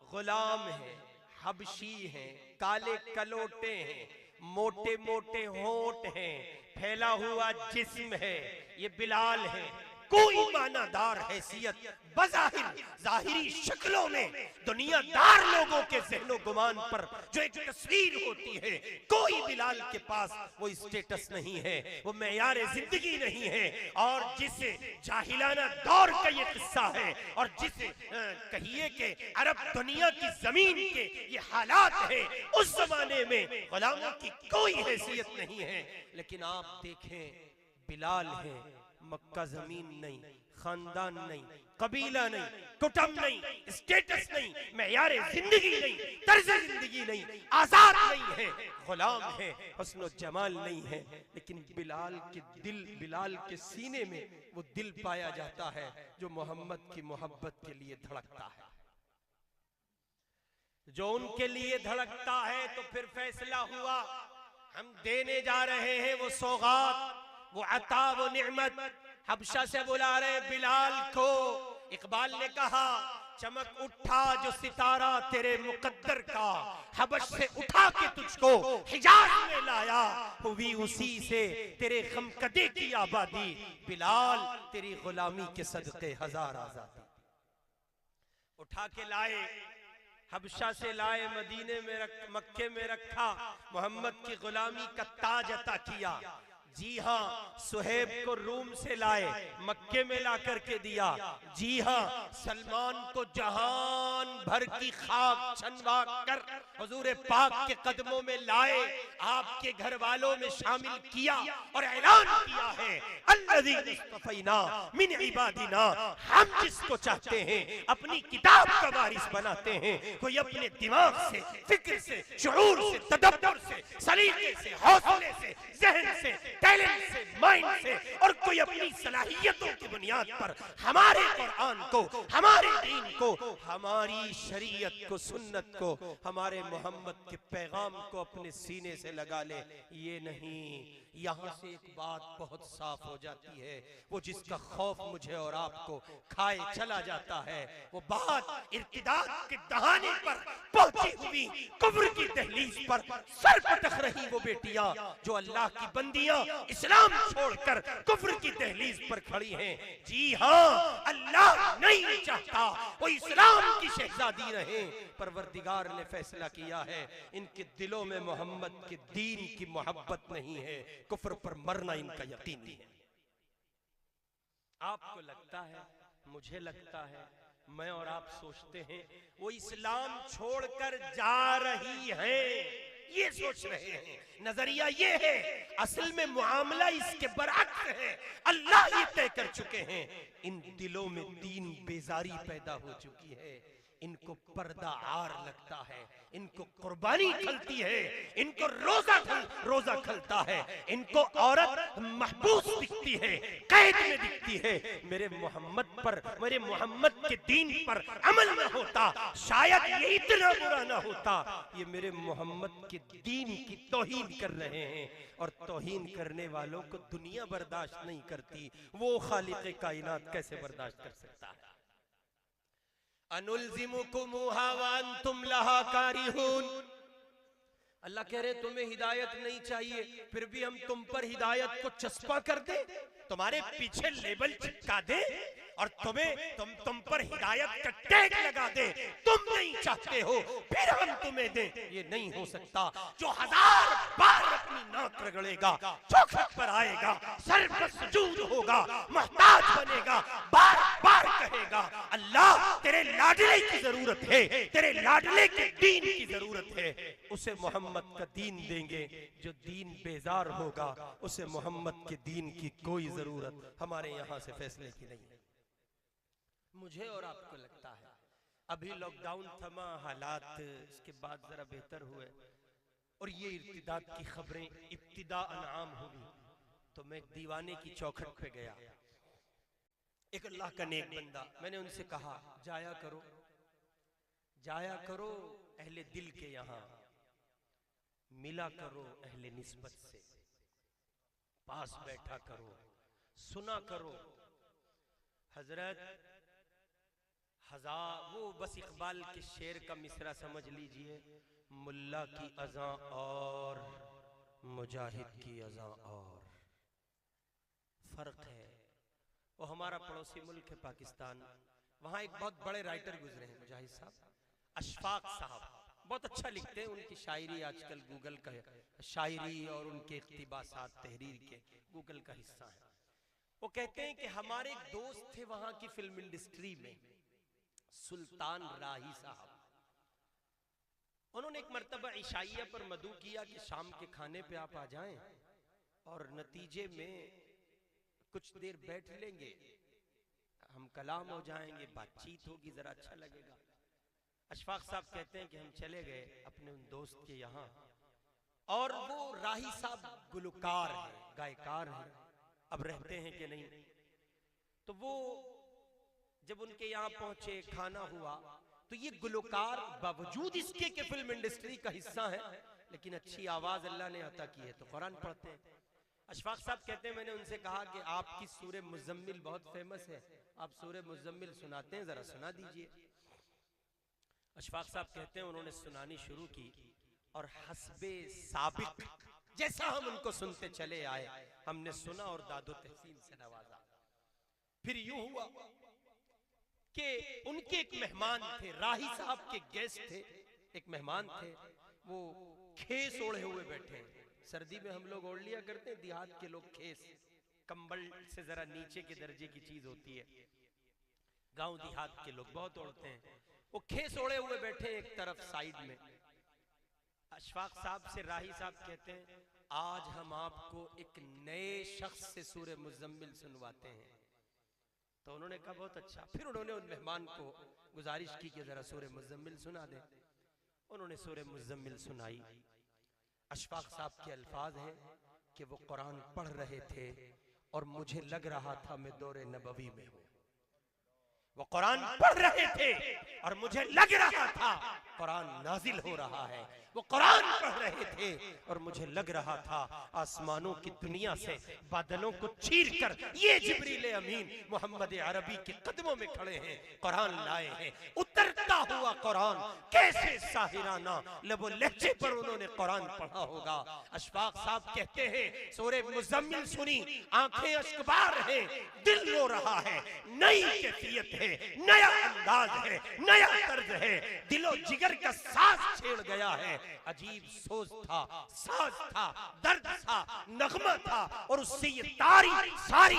गुलाम है, हबशी है, काले कलोटे हैं, मोटे मोटे होंठ हैं, फैला हुआ जिस्म है, ये बिलाल है। कोई मानादार हैसियत बज़ाहिर जाहिरी शक्लों में दुनियादार लोगों के ज़हनो गुमान पर जो एक तस्वीर होती है, कोई बिलाल के पास वो स्टेटस नहीं है, वो मेयार जिंदगी नहीं है। और जिस जाहिलाना दौर का ये किस्सा है और जिस कहिए के अरब दुनिया की जमीन के ये हालात है, उस जमाने में गुलामों की कोई हैसियत नहीं है। लेकिन आप देखें बिलाल है, मक्का जमीन नहीं, खानदान नहीं, कबीला नहीं, कुटुंब नहीं, स्टेटस नहीं, मेयार जिंदगी नहीं, तर्ज जिंदगी नहीं, आजाद नहीं है, गुलाम है, हुस्न जमाल नहीं है। लेकिन बिलाल के दिल, बिलाल के सीने में वो दिल पाया जाता है जो मोहम्मद की मोहब्बत के लिए धड़कता है, जो उनके लिए धड़कता है। तो फिर फैसला हुआ, हम देने जा रहे हैं वो सौगात, वो अता, वो निअमत। हबशा से बुला रहे बिलाल को। इकबाल ने कहा, चमक उठा जो सितारा तेरे मुकद्दर का, हबश से उठा के तुझको हिजाज में लाया, हुई उसी से तेरे खमकदे की आबादी, बिलाल तेरी गुलामी के सदके हजार आजादी। उठा के लाए, हबशा से लाए, मदीने में मक्के में रखा, मोहम्मद की गुलामी का ताज अता किया। जी हाँ, सुहेब को रूम से लाए, मक्के में ला करके दिया। जी हाँ, सलमान को जहान भर की खाक छनवा कर हुजूर पाक के कदमों में लाए, आपके घर वालों में शामिल किया और ऐलान किया है, अल्लज़ीना इस्तफ़ैना मिन इबादिना, हम जिसको चाहते हैं अपनी किताब का वारिस बनाते हैं। कोई अपने दिमाग से, फिक्र से, शुऊर से, तदब्बर से, सलीके से, हौसले से, ज़हन से, टैलेंट से, माइंड से, और कोई अपनी सलाहियतों की बुनियाद पर हमारे कुरान को, हमारे दीन को, हमारी शरीयत को, सुन्नत को, हमारे मोहम्मद के पैगाम को अपने सीने से लगा ले। ये नहीं, यहाँ से एक बात बहुत साफ हो जाती है, वो जिसका खौफ मुझे और आपको खाए चला जाता है, वो बात इर्तिदाद के दहाने पर पहुंची हुई कुफ्र की दहलीज पर सर पटक रही वो बेटियां जो अल्लाह की बंदियां इस्लाम छोड़कर कुफ्र की दहलीज पर खड़ी हैं। जी हाँ, अल्लाह नहीं चाहता वो इस्लाम की शहजादी रहे, परवरदिगार ने फैसला किया है इनके दिलों में मोहम्मद के दीन की मोहब्बत नहीं है, कुफ्र पर मरना इनका यकीनी है। आपको लगता है, मुझे लगता है, मैं और आप सोचते हैं वो इस्लाम छोड़कर जा रही हैं, ये सोच रहे हैं, नजरिया ये है। असल में मुआमला इसके बरअक्स है। अल्लाह ये तय कर चुके हैं, इन दिलों में दीन बेजारी पैदा हो चुकी है, इनको पर्दा आर लगता है, इनको कुर्बानी खलती है, इनको रोजा खलता है, इनको औरत महबूस दिखती है, कैद में दिखती है। मेरे मोहम्मद पर, मेरे मोहम्मद के दीन पर अमल न होता, शायद ये इतना बुरा न होता। ये मेरे मोहम्मद के दीन की तौहीन कर रहे हैं, और तौहीन करने वालों को दुनिया बर्दाश्त नहीं करती, वो खालिक़े कायनात कैसे बर्दाश्त कर सकता है। अनुल्जिमुकुमुहा व अंतुम लहा कारिहून। अल्लाह कह रहे तुम्हें हिदायत नहीं चाहिए, फिर भी हम तुम पर हिदायत को चस्पा कर दे, तुम्हारे पीछे लेबल चिपका दे और तुम पर हिदायत का टैग लगा दे। तुम नहीं चाहते हो फिर हम तुम्हें दें, ये नहीं हो सकता। जो 1000 बार अपनी नाक रगड़ेगा, चौखट पर आएगा, सर पर सुजूद होगा, मोहताज बनेगा, बार बार कहेगा अल्लाह तेरे लाडले की जरूरत है, तेरे लाडले के दीन की जरूरत है, उसे मोहम्मद का दीन देंगे। जो दीन बेजार होगा उसे मोहम्मद के दीन की कोई जरूरत हमारे यहाँ से फैसले की नहीं है। मुझे और आपको लगता है अभी लॉकडाउन थमा, हालात इसके बाद जरा बेहतर हुए, और ये इर्तिदाद की खबरें इब्तिदा अनआम हुई तो मैं दीवाने की चौखट पे गया। एक अल्लाह का नेक बंदा, मैंने उनसे कहा जाया करो अहले दिल के यहाँ, मिला करो अहले निस्बत से, पास बैठा करो, सुना करो। हजरत वो बस इकबाल के शेर का मिसरा समझ लीजिए, मुल्ला की अज़ां और मुजाहिद की अज़ां और फर्क है। वो हमारा पड़ोसी मुल्क है पाकिस्तान, वहाँ एक बहुत बड़े राइटर गुजरे हैं मुजाहिद साहब, अशफाक साहब, बहुत अच्छा लिखते हैं। उनकी शायरी आजकल गूगल का शायरी और उनके इक़्तिबासात तहरीर के गूगल का हिस्सा है। वो कहते हैं कि हमारे एक दोस्त थे वहाँ की फिल्म इंडस्ट्री में, सुल्तान राही साहब। उन्होंने एक मर्तबा इशाइया पर मदू किया कि शाम के खाने पे आप आ जाएं और नतीजे में कुछ देर बैठ लेंगे, हम कलाम हो जाएंगे, बातचीत होगी, जरा अच्छा लगेगा। अशफाक साहब कहते हैं कि हम चले गए अपने उन दोस्त के यहाँ, और वो राही साहब गुलकार हैं, गायकार हैं, अब रहते हैं कि नहीं। तो वो जब उनके यहाँ पहुंचे, खाना हुआ, तो ये गुलकार बावजूद इसके कि फिल्म इंडस्ट्री का हिस्सा है, लेकिन अच्छी आवाज अल्लाह ने अता की है तो कुरान पढ़ते हैं। अशफाक साहब कहते हैं मैंने उनसे कहा कि आपकी सूरह मुज़म्मिल बहुत फेमस है, आप सूरह मुज़म्मिल सुनाते हैं, जरा सुना दीजिए। अशफाक साहब कहते हैं उन्होंने सुनानी शुरू की और हस्बे साबिक जैसा हम उनको सुनते चले आए, हमने सुना और दादो तहसीन से नवाजा। फिर यूं हुआ कि उनके एक मेहमान थे, राही साहब के गेस्ट थे, एक मेहमान थे, वो खेस ओढ़े हुए बैठे हैं। सर्दी में हम लोग ओढ़ लिया करते हैं, देहात के लोग खेस, कंबल से जरा नीचे के दर्जे की चीज होती है, गांव देहात के लोग बहुत ओढ़ते हैं। वो खेस ओढ़े हुए बैठे एक तरफ साइड में। अशफाक साहब से राही साहब कहते हैं आज हम आपको एक नए शख्स से सूरह मुज़म्मिल सुनवाते हैं। तो उन्होंने कहा बहुत अच्छा। फिर उन्होंने उन मेहमान को गुजारिश की कि जरा सूरह मुज़म्मिल सुना दे। उन्होंने सूरह मुज़म्मिल सुनाई। अशफाक साहब के अल्फाज हैं कि वो कुरान पढ़ रहे थे और मुझे लग रहा था मैं दौरे नबवी में हूं। वो कुरान पढ़ रहे थे और मुझे लग रहा था कुरान नाजिल हो रहा है। वो कुरान पढ़ रहे थे और मुझे लग रहा था आसमानों की दुनिया से बादलों को चीरकर ये जिब्रील अमीन मोहम्मद अरबी के कदमों में खड़े हैं, कुरान लाए हैं। उतरता हुआ कुरान कैसे साहिराना लबो लहजे पर उन्होंने कुरान पढ़ा होगा। अशफाक साहब कहते हैं सूरह मुज़म्मिल सुनी, आंखें अश्कबार हैं, दिल रो रहा है, नई कैफियत है, नया अंदाज है, नया तर्ज है, दिलो जिगर का साज छेड़ गया है। अजीब सोच था, साज था, दर्द था, नगमा था और उससे ये सारी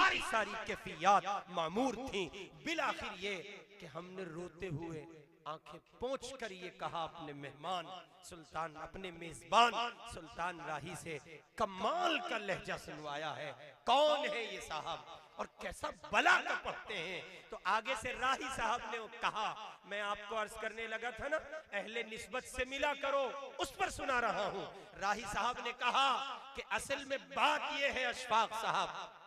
कैफियत मामूर थी। बिलाखिर ये कि हमने रोते हुए आंखें पोंछ कर ये कहा अपने मेहमान सुल्तान, अपने मेजबान सुल्तान राही से कमाल का लहजा सुनवाया है। कौन है ये साहब और कैसा बला का पढ़ते हैं। तो आगे से राही साहब ने कहा, मैं आपको अर्ज करने लगा था ना अहले निस्बत से मिला करो, उस पर सुना रहा हूं। राही साहब ने कहा कि असल में बात यह है अशफाक साहब,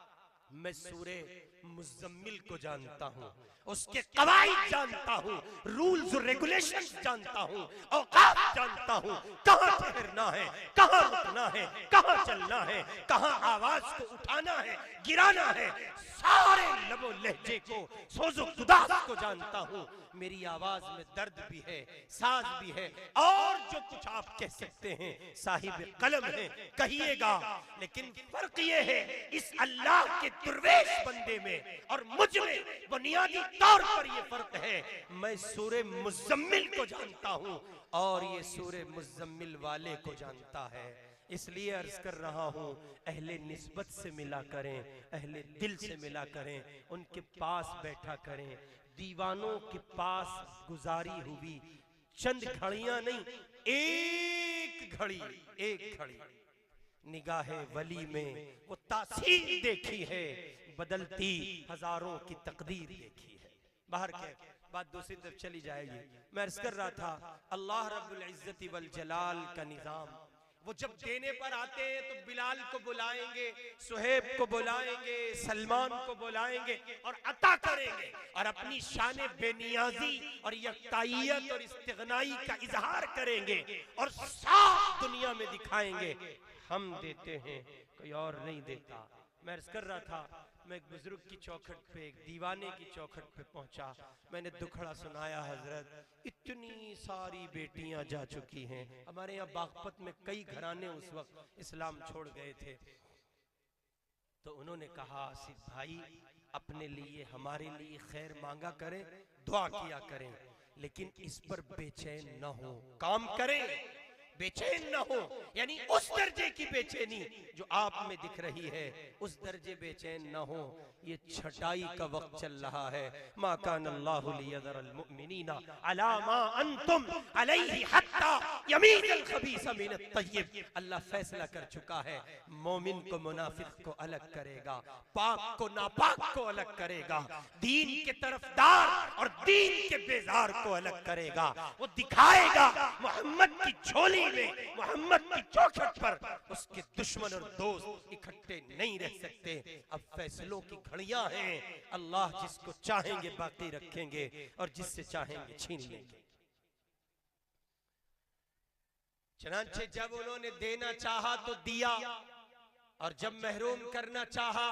मैं सूरे मुज़म्मिल को जानता हूं, उसके कवायद जानता हूं, रूल्स और रेगुलेशंस जानता हूं, औकात जानता हूं, कहां ठहरना है, कहां रुकना है, कहां चलना है, कहां आवाज को उठाना है, गिराना है, सारे लबो लहजे को, सोजो खुदास को जानता हूं। मेरी आवाज में दर्द भी है, साज भी है, और जो कुछ आप कह सकते हैं साहिब कलम है, कहिएगा। लेकिन फर्क ये है इस अल्लाह के दुर्वेश बंदे में और मुझ में बुनियादी तौर पर ये फर्क है, मैं सूरे मुज़म्मिल को जानता हूं और ये सूरे मुज़म्मिल वाले को जानता है। इसलिए अर्ज कर रहा हूं अहले निस्बत से मिला करें, अहले दिल से मिला करें, उनके पास बैठा करें। दीवानों के पास गुजारी हुई चंद घड़ियां नहीं, एक घड़ी निगाहे वली में वो तासीर देखी है, बदलती हजारों की तकदीर देखी है। बाहर के बात दूसरी तरफ चली जाएगी। मैं अर्ज कर रहा था अल्लाह रब्बुल इज्जति वल जलाल का निजाम वो जब देने पर आते हैं तो बिलाल को बुलाएंगे, सुहेब को बुलाएंगे, सलमान को बुलाएंगे और अता करेंगे और अपनी शान बेनियाजी और यकताईयत और इस्तिगनाई का इजहार करेंगे और साफ दुनिया में दिखाएंगे हम देते हैं, कोई और नहीं देता। मैं अर्ज कर रहा था, मैं एक बुजुर्ग की चौखट पे, एक दीवाने की चौखट पे पहुंचा, मैंने दुखड़ा सुनाया, हजरत इतनी सारी बेटियां जा चुकी हैं। हमारे यहाँ बागपत में कई घराने उस वक्त इस्लाम छोड़ गए थे, तो उन्होंने कहा आसिफ भाई अपने लिए हमारे लिए खैर मांगा करें, दुआ किया करें, लेकिन इस पर बेचैन न हो, काम करें बेचैन न हो, यानी उस दर्जे की बेचैनी जो आप में दिख रही है उस दर्जे बेचैन न हो। ये छटाई का वक्त चल रहा है। मा कान अल्लाहु लियज़रल मुमिनीना अला मा अंतुम अलैहि हत्ता यमीज़ल खबीसा मिनत तय्यब। अल्लाह फैसला कर चुका है, मोमिन को मुनाफिक को अलग करेगा, पाक को नापाक को अलग करेगा, दीन के तरफदार और दीन के बेजार को अलग करेगा। वो दिखाएगा मोहम्मद की झोली में, मोहम्मद की चौखट पर उसके दुश्मन और दोस्त इकट्ठे नहीं रह सकते। अब फैसलों की घड़ियां हैं, अल्लाह जिसको चाहेंगे बाकी रखेंगे और जिससे चाहेंगे छीन लेंगे। चनांचे जब उन्होंने देना चाहा तो दिया, और जब महरूम करना चाहा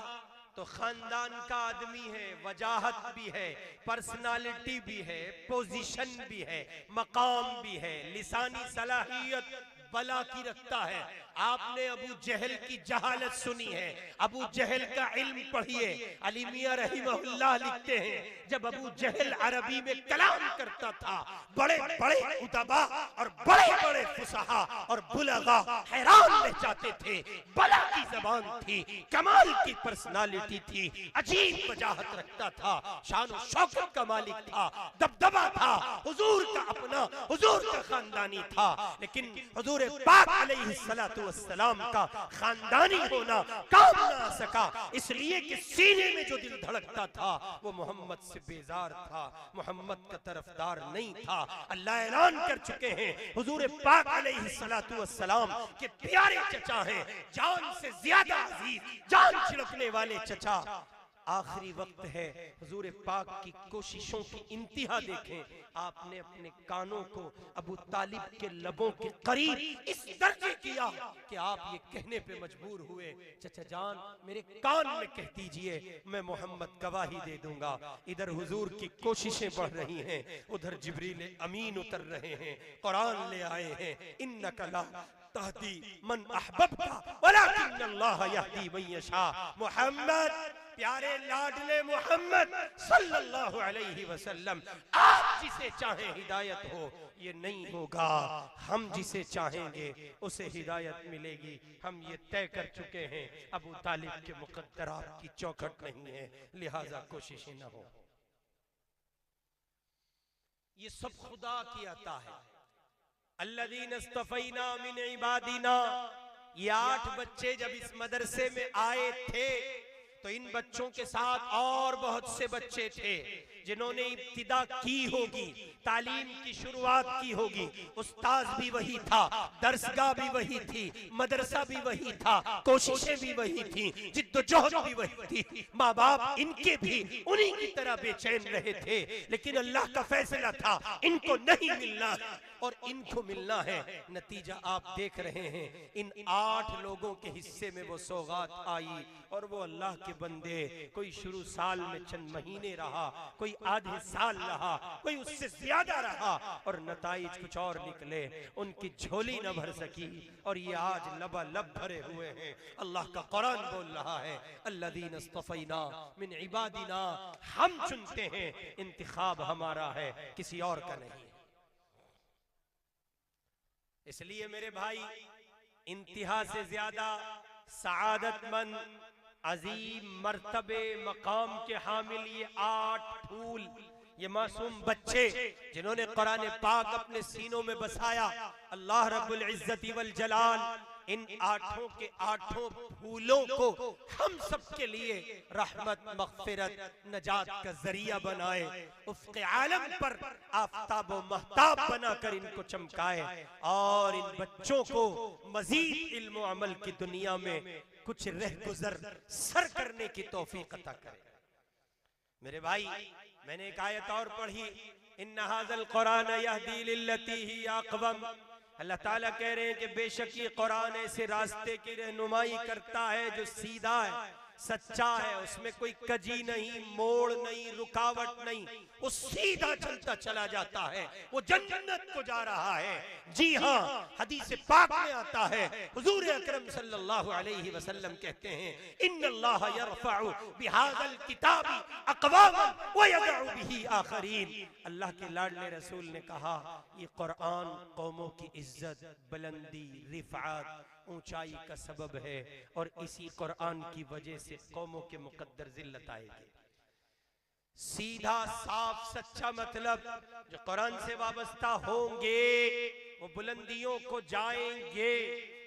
तो खानदान का आदमी है, वजाहत भी है, पर्सनालिटी भी है, पोजीशन भी है, मकाम भी है, लिसानी सलाहियत बला की रखता है। आपने अबू जहल की जहालत सुनी है, अबू जहल का इल्म पढ़िए। अली मियां रहिमहुल्लाह लिखते हैं, जब अबू जहल अरबी में कलाम करता था, बड़े बड़े उदबा और बड़े बड़े फुसहा और बुलगा हैरान रह जाते थे। बला की जबान थी, कमाल की पर्सनालिटी थी, अजीब वजाहत रखता था, शान और शौकत का मालिक था, दबदबा था, हुजूर का अपना, हुजूर का खानदानी था। लेकिन हुजूर पाक अलैहिस्सलातु वस्सलाम का खानदानी होना काम ना आ सका, इसलिए कि सीने में जो दिल धड़कता था वो मोहम्मद से बेजार था, मोहम्मद का तरफदार नहीं था। अल्लाह ऐलान कर चुके हैं, हुजूर पाक अलैहिस्सलातु वस्सलाम के प्यारे चचा हैं, जान से ज्यादा अजीज, जान छिड़कने वाले चचा। आखिरी वक्त है, हुजूर पाक की कोशिशों की इंतहा देखें। आपने अपने कानों को अबू तालिब के लबों के करीब इस दर्जे किया कि आप ये कहने पे मजबूर हुए, चचा जान मेरे कान में कह दीजिए, मैं मोहम्मद गवाही दे दूंगा। इधर हुजूर की कोशिशें बढ़ रही हैं, उधर जिब्रील अमीन उतर रहे हैं, कुरान ले आए हैं, इन्नका ला तहदी मन अहबब्ता वलाकिन्नल्लाह यहदी मन यशा। मोहम्मद प्यारे लाडले मोहम्मद सल्लल्लाहु अलैहि वसल्लम, आप जिसे चाहें हिदायत हो, ये नहीं होगा, हम जिसे चाहेंगे उसे हिदायत मिलेगी। हम ये तय कर चुके हैं, अबू तालिब के मुकद्दरात की चौखट नहीं है, लिहाजा कोशिशें न हो। ये सब खुदा की अता है। अल्लज़ीना इस्तफ़ैना मिन इबादिना, ये 8 बच्चे जब इस मदरसे में आए थे तो इन बच्चों के साथ और बहुत से बच्चे थे जिन्होंने इब्तिदा की होगी, तालीम की शुरुआत की होगी। उस्ताद भी वही था, दरसगाह भी वही थी, मदरसा भी वही था, कोशिशें भी वही थी, जिद्दोजहद भी वही थी। माँ बाप इनके भी उन्हीं की तरह बेचैन रहे थे, लेकिन अल्लाह का फैसला था इनको नहीं मिलना और इनको मिलना है। नतीजा आप देख रहे हैं, इन 8 लोगों के हिस्से में वो सौगात आई और वो अल्लाह के बंदे, कोई शुरू साल में चंद महीने रहा, कोई आधे साल रहा, कोई उससे ज्यादा रहा, और नताइज कुछ और निकले, उनकी झोली न भर सकी और ये आज लबालब भरे हुए हैं। अल्लाह का कुरान बोल रहा है, अल्लज़ीना इस्तफ़ैना मिन इबादिना, हम चुनते हैं, इंतिखाब हमारा है, किसी और का नहीं। इसलिए मेरे भाई, इंतहा से ज्यादा सआदतमंद, अजीम मर्तबे मकाम के हामिल ये 8 फूल, ये मासूम बच्चे जिन्होंने कुरान पाक अपने सीनों में बसाया। अल्लाह रब्बुल इज्जति वल जलाल इन आठों के आठों फूलों को हम सब के लिए रहमत, मग़फ़िरत, नजात का जरिया बनाए, उफ़क़े आलम पर आफ़ताब व महताब बनाकर इनको चमकाए और इन बच्चों को मजीद इल्म व अमल की दुनिया में कुछ रह गुजर सर करने की तौफीक अता करे। मेरे भाई, मैंने एक आयत और पढ़ी, इन्ना हाज़ल कुरान यहदी लिल्लती ही अक़वम। अल्लाह ताला कह रहे हैं कि बेशक ये कुरान ऐसे रास्ते की रहनुमाई करता है जो सीधा है, सच्चा है, उसमें कोई कजी नहीं, मोड़ नहीं, रुकावट नहीं, वो सीधा चलता चला जाता है, वो जन्नत को जा रहा है। जी हाँ, हदीस पाक में आता है, हुजूर अकरम सल्लल्लाहु अलैहि वसल्लम कहते हैं, इन्नल्लाह यरफ़उ बिहाज़ल किताबी अक़वामन व यदउ बिही आखरीन। अल्लाह के लाडले रसूल ने कहा, ये कुरान कौमों की इज्जत, बुलंदी, रिफ़अत, ऊंचाई का सबब है और इसी कुरान की वजह से कौमों के मुकद्दर जिल्लत आएगी। सीधा साफ सच्चा मतलब जो कुरान से वाबस्ता होंगे वो बुलंदियों को जाएंगे,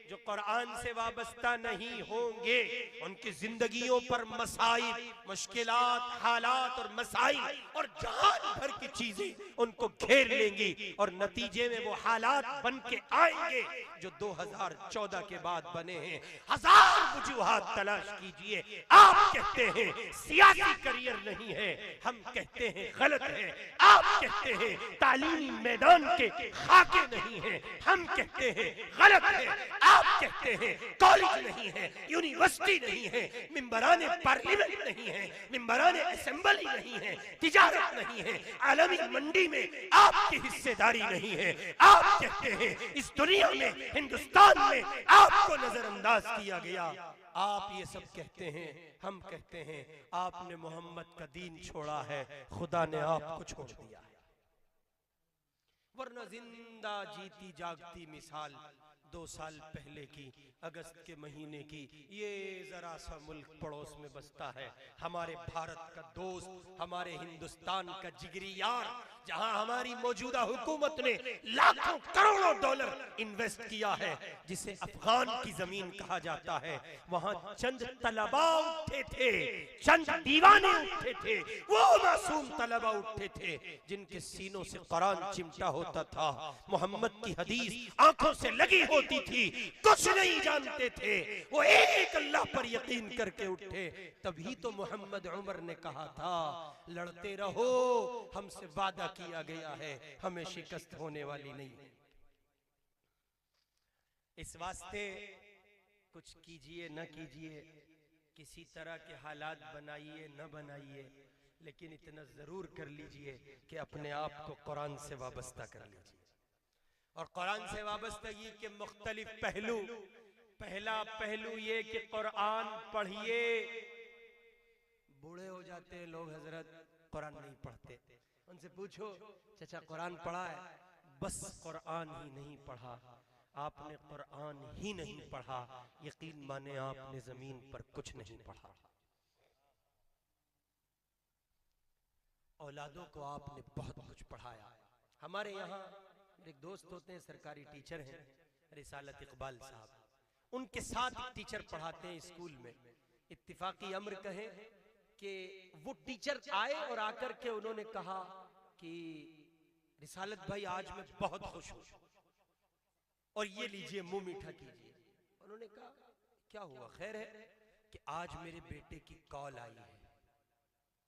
जो कुरान से वाबस्ता नहीं होंगे उनकी जिंदगियों पर मसाइब, मुश्किलात, हालात और मसाइल और जहान भर की चीजें उनको घेर लेंगी और नतीजे में वो हालात बन के आएंगे जो 2014 के बाद बने हैं। हजार वजूहात तलाश कीजिए, आप कहते हैं सियासी करियर नहीं है, हम कहते हैं गलत है, आप कहते हैं तालीमी मैदान के खाके नहीं है, हम कहते हैं गलत है, आप कहते हैं कॉलेज नहीं है, यूनिवर्सिटी नहीं है, मिंबराने पार्लियामेंट नहीं है, मिंबराने असेंबली नहीं है, तिजारत नहीं है, आलमी मंडी में आपकी हिस्सेदारी नहीं है। आप कहते हैं इस दुनिया में, हिंदुस्तान में आपको नजरअंदाज किया गया। आप ये सब कहते हैं, हम कहते हैं आपने मोहम्मद का दीन छोड़ा है, खुदा ने आपको छोड़ दिया है। वरना जिंदा जीती जागती मिसाल 2 साल पहले की, अगस्त के महीने की, ये जरा सा मुल्क पड़ोस में बसता है, हमारे भारत का दोस्त, हमारे हिंदुस्तान का जिगरी यार, जहां हमारी मौजूदा हुकूमत ने लाखों करोड़ों डॉलर इन्वेस्ट किया है, जिसे अफगान की जमीन कहा जाता है, वहां चंद तलबा उठे थे, चंद दीवाने उठे थे, वो मासूम तलबा उठे थे जिनके सीनों से कुरान चिमटा होता था, मोहम्मद की हदीस आंखों से लगी होती थी, कुछ नहीं जानते थे, वो एक अल्लाह पर यकीन करके उठे। तभी तो मोहम्मद उमर ने कहा था, लड़ते रहो, हमसे वादा किया गया है, हमें शिकस्त होने वाली नहीं। इस वास्ते कुछ कीजिए न कीजिए, किसी तरह के हालात बनाइए न बनाइए, लेकिन इतना जरूर कर लीजिए कि अपने आप को कुरान से वाबस्ता कर लीजिए। और कुरान से वाबस्तगी के मुख्तलिफ पहलू, पहला पहलू ये कि कुरान पढ़िए। बूढ़े हो जाते हैं लोग, हजरत कुरान नहीं पढ़ते, उनसे पूछो चाचा कुरान पढ़ा है? बस कुरान ही नहीं पढ़ा, आपने कुरान ही नहीं पढ़ा, यकीन माने आपने जमीन पर कुछ नहीं पढ़ा। औलादों को आपने बहुत कुछ पढ़ाया। हमारे यहाँ मेरे एक दोस्त होते हैं, सरकारी टीचर हैं, रिसालत इकबाल साहब, उनके साथ टीचर पढ़ाते हैं स्कूल में। इत्तिफाकी अम्र कहें कि वो टीचर आए और आकर के उन्होंने कहा कि रिसालत भाई आज मैं बहुत खुश हूं और ये लीजिए मुंह मीठा कीजिए। उन्होंने कहा क्या हुआ, खैर है? कि आज मेरे बेटे की कॉल आई है।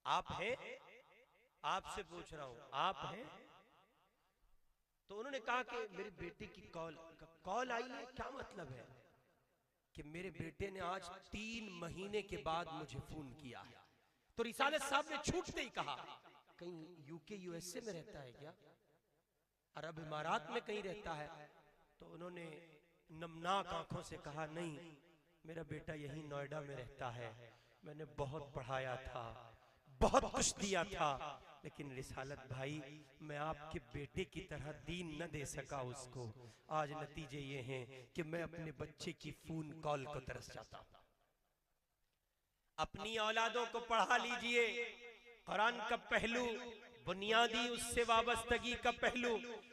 आप हैं? आपसे पूछ रहा हूं, आप हैं? तो उन्होंने कहा कि मेरे बेटे की कॉल आई है। क्या मतलब है? कि मेरे बेटे ने आज 3 महीने के बाद मुझे फोन किया है। तो रिसालत साहब ने छूटते ही कहा, कहीं यूके यूएसए में रहता है क्या, अरब इमारात में कहीं रहता है? तो उन्होंने नमनाक आंखों से कहा, नहीं मेरा बेटा यही नोएडा में रहता है, मैंने बहुत पढ़ाया था, बहुत कुछ दिया था, लेकिन रिसालत भाई मैं आपके बेटे की तरह दीन न दे सका उसको। आज नतीजे ये हैं कि मैं अपने बच्चे की फोन कॉल को तरस जाता हूं। अपनी औलादों को पढ़ा लीजिए। कुरान का पहलू बुनियादी उससे वाबस्तगी का पहलू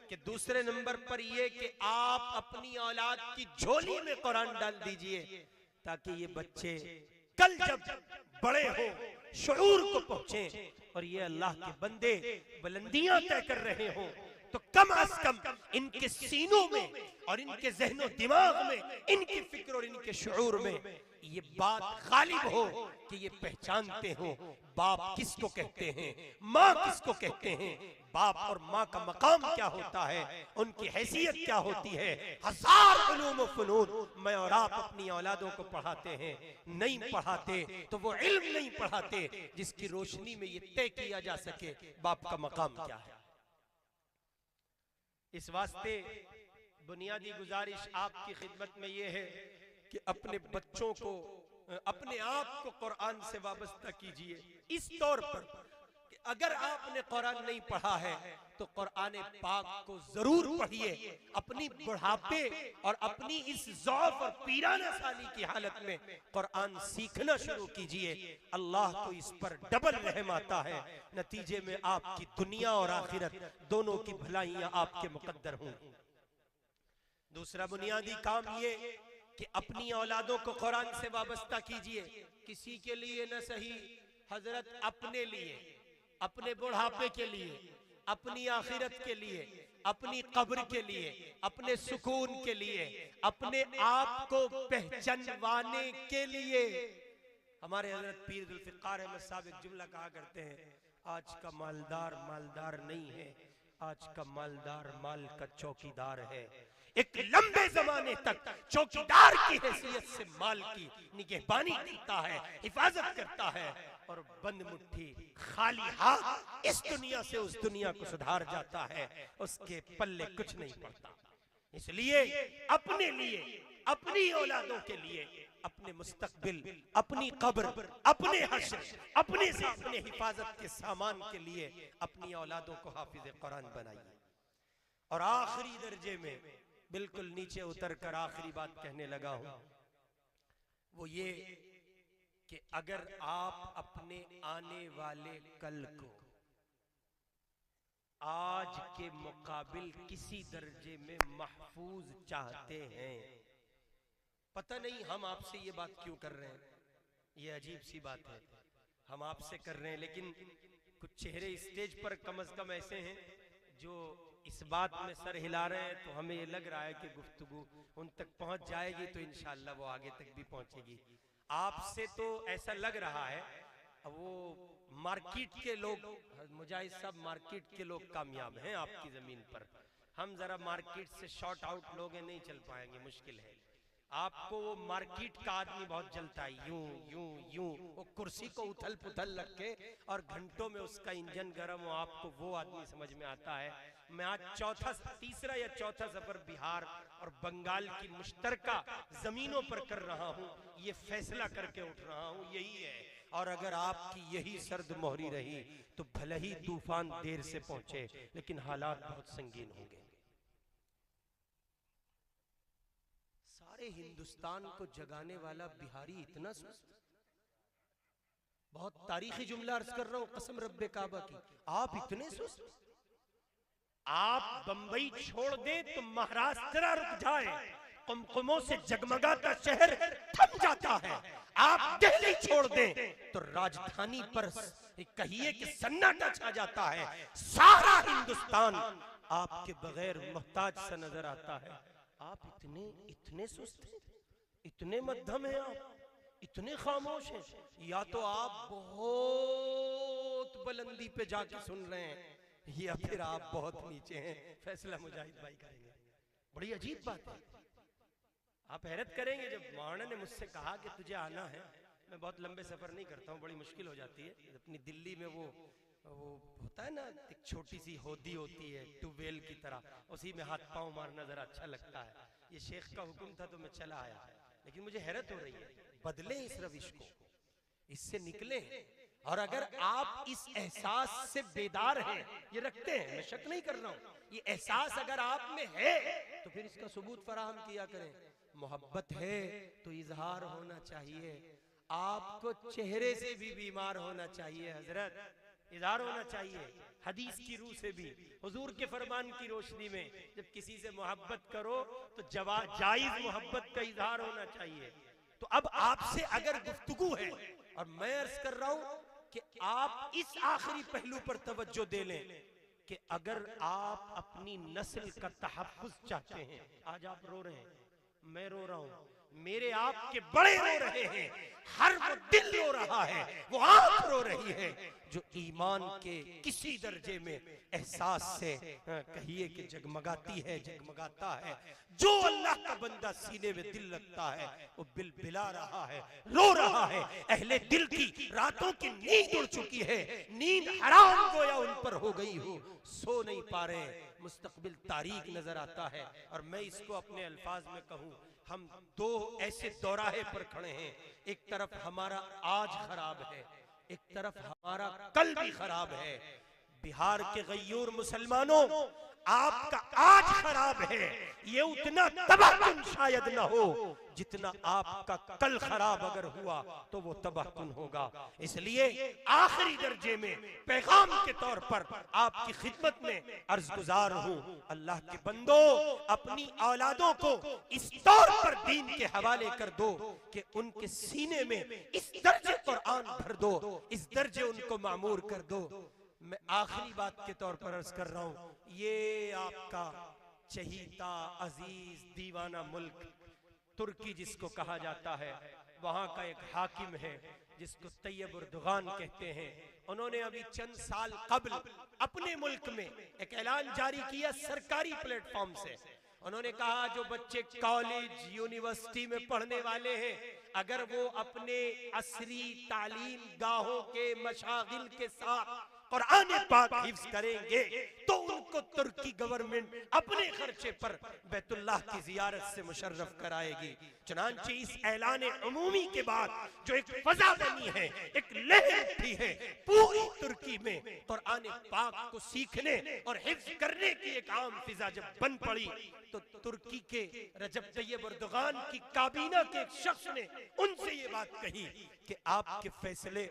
कि दूसरे नंबर पर यह कि आप अपनी औलाद की झोली में कुरान डाल दीजिए ताकि ये बच्चे कल जब बड़े हो शऊर को पहुंचे और ये अल्लाह के बंदे बुलंदियां तय कर रहे हो तो कम अज कम इनके सीनों में और इनके जहनो दिमाग में, इनकी फिक्र और इनके शऊर में ये बात गालिब हो कि ये पहचानते हो बाप किसको कहते हैं, माँ किसको कहते हैं, बाप और माँ का मकाम क्या होता है, उनकी हैसियत क्या होती है। हजार उलूम व फनून मैं और आप अपनी औलादों को पढ़ाते हैं, नहीं पढ़ाते तो वो इल्म नहीं पढ़ाते जिसकी रोशनी में ये तय किया जा सके बाप का मकाम क्या है। इस वास्ते बुनियादी गुजारिश आपकी खिदमत में ये है कि अपने बच्चों को, अपने आप को कुरान से वाबस्ता कीजिए इस तौर पर कि अगर आपने कुरान नहीं पढ़ा है तो कुरान पाक को जरूर पढ़िए। अपनी बुढ़ापे और अपनी इस ज़ौफ और पीराना साली की हालत में कुरान सीखना शुरू कीजिए। अल्लाह को इस पर डबल रहम आता है, नतीजे में आपकी दुनिया और आखिरत दोनों की भलाइयां आपके मुकद्दर हों। दूसरा बुनियादी काम ये कि अपनी औलादों को कुरान से वाबस्ता कीजिए। किसी के लिए न सही हजरत, अपने लिए, अपने बुढ़ापे के लिए, अपनी आखिरत के लिए, अपनी कब्र के लिए, अपने सुकून के लिए, अपने आप को पहचानवाने के लिए। हमारे हजरत पीर जुल्फिकार अहमद साहब एक जुमला कहा करते हैं, आज का मालदार मालदार नहीं है, आज का मालदार माल का चौकीदार है। एक लंबे जमाने तक चौकीदार की हैसियत से माल की निगहबानी करता है, हिफाजत करता है और बंद मुट्ठी खाली हाथ इस दुनिया से उस दुनिया को सुधार जाता है, उसके पल्ले कुछ नहीं पड़ता। इसलिए अपने लिए, अपनी औलादों के लिए, अपने मुस्तकबिल, अपनी कब्र, अपने हश्र, अपने से अपने हिफाजत के सामान के लिए अपनी औलादों को हाफिज कुरान बनाइए। और आखिरी दर्जे में बिल्कुल नीचे उतरकर आखिरी बात कहने लगा हूं, वो ये कि अगर आप अपने आने वाले कल को आज के मुकाबिल किसी दर्जे में महफूज चाहते हैं, पता नहीं हम आपसे ये बात क्यों कर रहे हैं, ये अजीब सी बात है, हम आपसे कर रहे हैं, लेकिन कुछ चेहरे स्टेज पर कम से कम ऐसे हैं जो इस बात में सर हिला रहे हैं, तो हमें ये लग रहा है कि गुफ्तगू उन तक पहुंच जाएगी तो इंशाअल्लाह वो आगे तक भी पहुंचेगी। आपसे तो ऐसा लग रहा है, वो मार्केट के लोग, मुजाहिद साहब मार्केट के लोग कामयाब हैं आपकी जमीन पर, हम जरा मार्केट से शॉर्ट आउट लोग नहीं चल पाएंगे, मुश्किल है। आपको वो मार्केट का आदमी बहुत जलता है, यूं यूं यूं, वो कुर्सी को उथल पुथल रख के और घंटों में उसका इंजन गर्म हो, आपको वो आदमी समझ में आता है। मैं आज तीसरा या चौथा सफर बिहार और बंगाल की मुश्तरका जमीनों पर कर रहा हूँ, ये फैसला करके उठ रहा हूँ, यही है। और अगर आपकी यही सर्द मोहरी रही तो भले ही तूफान देर से पहुंचे लेकिन हालात बहुत संगीन होंगे। सारे हिंदुस्तान को जगाने वाला बिहारी इतना सुस्त, बहुत तारीखी जुमला अर्ज कर रहा हूं कसम रब्बे काबा की, आप इतने सुस्त, आप बंबई छोड़ दें तो महाराष्ट्र रुक जाए, कुमकुमों से जगमगाता शहर थम जाता है। आप दिल्ली छोड़ दें तो राजधानी पर कहिए कि सन्नाटा छा जाता है, सारा हिंदुस्तान आपके बगैर मोहताज सा नजर आता है। आप इतने सुस्त हैं, इतने मध्यम हैं, आप इतने खामोश हैं, या तो आप बहुत बुलंदी पे जाके सुन रहे हैं या फिर आप बहुत नीचे हैं। फैसला मुजाहिद भाई करेंगे। बड़ी अजीब बात है, आप हैरत करेंगे जब मौलाना ने मुझसे कहा कि तुझे आना है। मैं बहुत लंबे सफर नहीं करता हूँ, बड़ी मुश्किल हो जाती है। अपनी दिल्ली में वो होता है ना, एक छोटी सी होदी होती है ट्यूबवेल की तरह, उसी में हाथ पांव मारना जरा अच्छा लगता है। ये शेख का हुक्म था तो मैं चला आया, लेकिन मुझे हैरत हो रही है, बदले इस रविश को, इससे निकले। और अगर आप इस एहसास से बेदार हैं, ये रखते हैं, मैं शक नहीं कर रहा हूँ, ये एहसास अगर आप में है तो फिर इसका सबूत फराहम किया करें। मोहब्बत है तो इजहार होना चाहिए, आपको चेहरे से भी बीमार होना चाहिए। हजरत इजहार होना चाहिए हदीस की रूह से भी, हुजूर के फरमान की रोशनी में। जब किसी से मोहब्बत करो तो जायज मोहब्बत का इजहार होना चाहिए। तो अब आपसे अगर गुफ्तगू है, और मैं अर्ज कर रहा हूं कि आप इस आखिरी पहलू पर तवज्जो दे लें कि अगर आप अपनी नस्ल का तहफ्फुज चाहते हैं, आज आप रो रहे हैं, मैं रो रहा हूं, मेरे आपके बड़े रो रहे हैं, हर वो दिल रो रहा है, वो आंख रो रही है जो ईमान के किसी दर्जे में एहसास से कहिए कि जगमगाती है, जगमगाता है। जो अल्लाह का बंदा सीने में दिल लगता है वो बिलबिला रहा है, रो रहा है। अहले दिल की रातों की नींद उड़ चुकी है, नींद हराम गोया उन पर हो गई हो, सो नहीं पा रहे, मुस्तकबिल तारीक नजर आता है। और मैं इसको अपने अल्फाज में कहूं, हम दो ऐसे दौराहे पर खड़े हैं, एक तरफ हमारा आज खराब है, एक तरफ हमारा कल भी खराब है। बिहार के गयूर मुसलमानों, आपका आज खराब है, ये उतना तबाहकुन शायद न हो जितना आपका कल खराब अगर हुआ तो वो तबाहकुन होगा। इसलिए आखिरी दर्जे में पैगाम के तौर पर आपकी खिदमत में अर्ज गुजार हूं, अल्लाह के बंदो, अपनी औलादों को इस तौर पर दीन के हवाले कर दो कि उनके सीने में इस दर्जे कुरान भर दो, इस दर्जे उनको मामूर कर दो। मैं आखिरी बात के तौर पर अर्ज कर रहा हूं, ये आपका चहीता अजीज दीवाना मुल्क तुर्की जिसको कहा जाता है, वहां का एक हाकिम है जिसको तैयब उर्दुगान कहते हैं। उन्होंने अभी चंद साल कबल अपने मुल्क में एक ऐलान जारी किया सरकारी प्लेटफॉर्म से। उन्होंने कहा जो बच्चे कॉलेज यूनिवर्सिटी में पढ़ने वाले हैं, अगर वो अपने असरी तालीम गाहों के मशागिल के साथ कुरान पाक हिफ्ज़ करेंगे तो उनको तुर्की गवर्नमेंट अपने खर्चे पर बैतुल्लाह की जियारत से मुशर्रफ कराएगी। चुनांचे इस ऐलान अमूमी के बाद जो एक फजा बनी है, एक लहर उठी है पूरी तुर्की में, कुरान पाक को सीखने और हिफ्ज़ करने की एक आम फिजा जब बन पड़ी तो तुर्की के रजब तैयब उर्दुगान की काबीना के एक शख्स ने उनसे ये बात कही कि आपके फैसले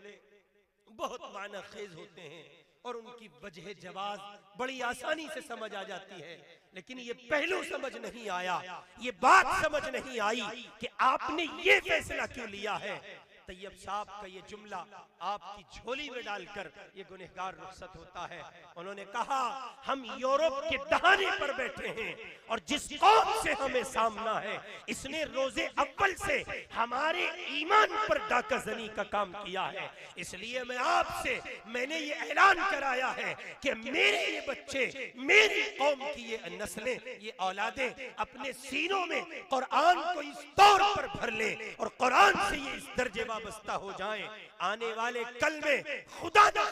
बहुत माना खेज होते हैं और उनकी वजह जवाब बड़ी आसानी से समझ आ जाती है, लेकिन ये पहलू समझ नहीं आया, ये बात समझ नहीं आई कि आपने ये फैसला क्यों लिया है। तैयब साहब का ये जुमला आपकी झोली में डालकर ये गुनहगार रुखसत होता है। उन्होंने कहा हम यूरोप के दहाने पर बैठे हैं और जिस कौम से हमें सामना है इसने रोजे अव्वल से हमारे ईमान पर डाकाजनी का काम किया है। इसलिए मैं आपसे मैंने ये ऐलान कराया है कि मेरे ये बच्चे, मेरी कौम की ये नस्लें, ये औलादें अपने सीनों में कुरान को इस तौर पर भर ले और कुरान से ये इस दर्जे वाबस्ता हो जाएं। आने वाले कल में खुदा न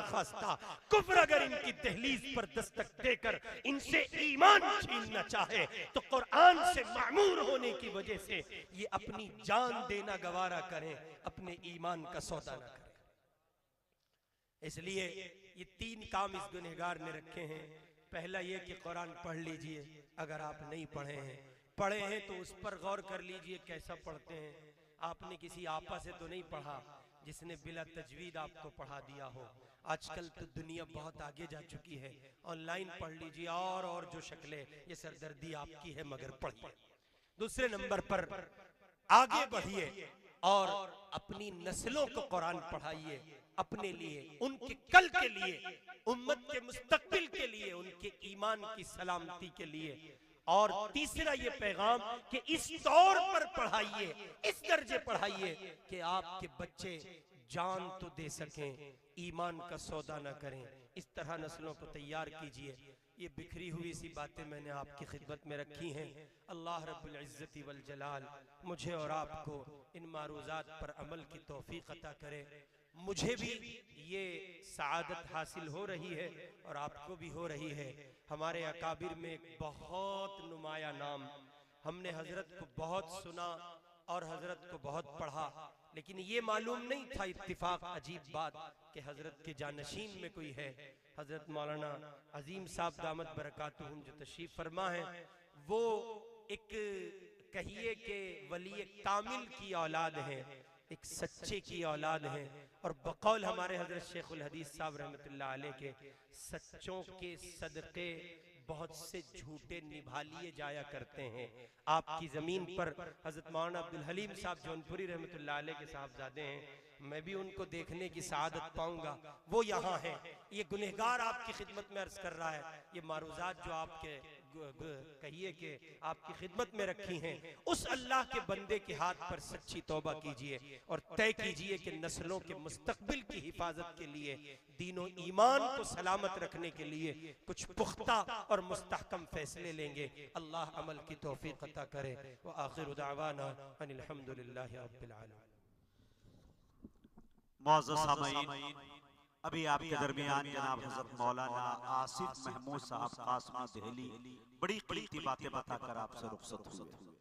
खास्ता कुफ्र अगर इनकी दहलीज पर दस्तक देकर इनसे ईमान छीनना चाहे तो कुरान से मामूर होने की वजह से ये अपनी जान देना गवारा करें, अपने ईमान का सौदा न करें। इसलिए ये तीन काम इस गुनहगार ने रखे हैं। पहला ये कि कुरान पढ़ लीजिए, अगर आप नहीं पढ़े हैं, पढ़े हैं तो उस पर गौर कर लीजिए कैसा पढ़ते हैं। आपने किसी आपा से तो नहीं पढ़ा जिसने बिला तजवीद आपको पढ़ा दिया हो। आजकल तो दुनिया बहुत आगे जा चुकी है, ऑनलाइन पढ़ लीजिए और जो शक्लें, ये सरदर्दी आपकी है मगर पढ़िए। दूसरे नंबर पर आगे बढ़िए और अपनी नस्लों को कुरान पढ़ाइए, अपने लिए, उनके कल के लिए, उम्मत के मुस्तकबिल के लिए, उनके ईमान की सलामती के लिए। और तीसरा ये पैगाम कि इस तौर पर पढ़ाइए, इस दर्जे पढ़ाइए कि आपके बच्चे जान तो दे सकें, ईमान का सौदा न करें। इस तरह नस्लों को तैयार कीजिए। ये बिखरी हुई सी बातें मैंने आपकी खिदमत में रखी हैं। अल्लाह रब्बुल इज्जति वल जलाल मुझे और आपको इन मारूजात पर अमल की तौफीक अता करे। मुझे भी ये सआदत हासिल हो रही है और आपको भी हो रही है। हमारे अकाबिर में एक बहुत नुमाया नाम, हमने हजरत को बहुत सुना और हजरत को बहुत पढ़ा, लेकिन ये मालूम नहीं था इत्तिफाक अजीब बात कि हजरत के जानशीन में कोई है। हजरत मौलाना अजीम साहब दामत बरकातुहुम जो तशरीफ फरमा है, वो एक कहिए कि वली कामिल की औलाद है। एक सच्चे की औलाद हैं। और बकौल हमारे हजरत शेखुल हदीस साहब रहमतुल्लाह अलैह के, सच्चों के सदक़े बहुत से झूठे निभा लिए जाया करते हैं। आपकी ज़मीन पर हजरत मौलाना अब्दुल हलीम साहब जौनपुरी रहमतुल्लाह अलैह के साहबजादे हैं, मैं भी उनको देखने की सआदत पाऊंगा। वो यहाँ हैं, ये गुनहगार आपकी खिदमत में अर्ज कर रहा है, ये मारूजात जो आपके कहिए कि आपकी खिदमत में रखी हैं, उस अल्लाह के बंदे के हाथ पर सच्ची तौबा कीजिए और तय कीजिए कि नस्लों के मुस्तकबिल की हिफाजत के लिए, दीनो ईमान को सलामत रखने के लिए कुछ पुख्ता और मुस्तहकम फैसले लेंगे। अल्लाह अमल की तौफीक अता करे। व आखिरु दावाना अनिल हम्दुलिल्लाहि रब्बिल आलमीन। मुअज़्ज़ज़ सामईन, अभी आपके दरमियान जनाब हज़रत मौलाना आसिफ महमूद साहब कासमी दहली बड़ी कीमती बातें बताकर आपसे रुखसत हुए।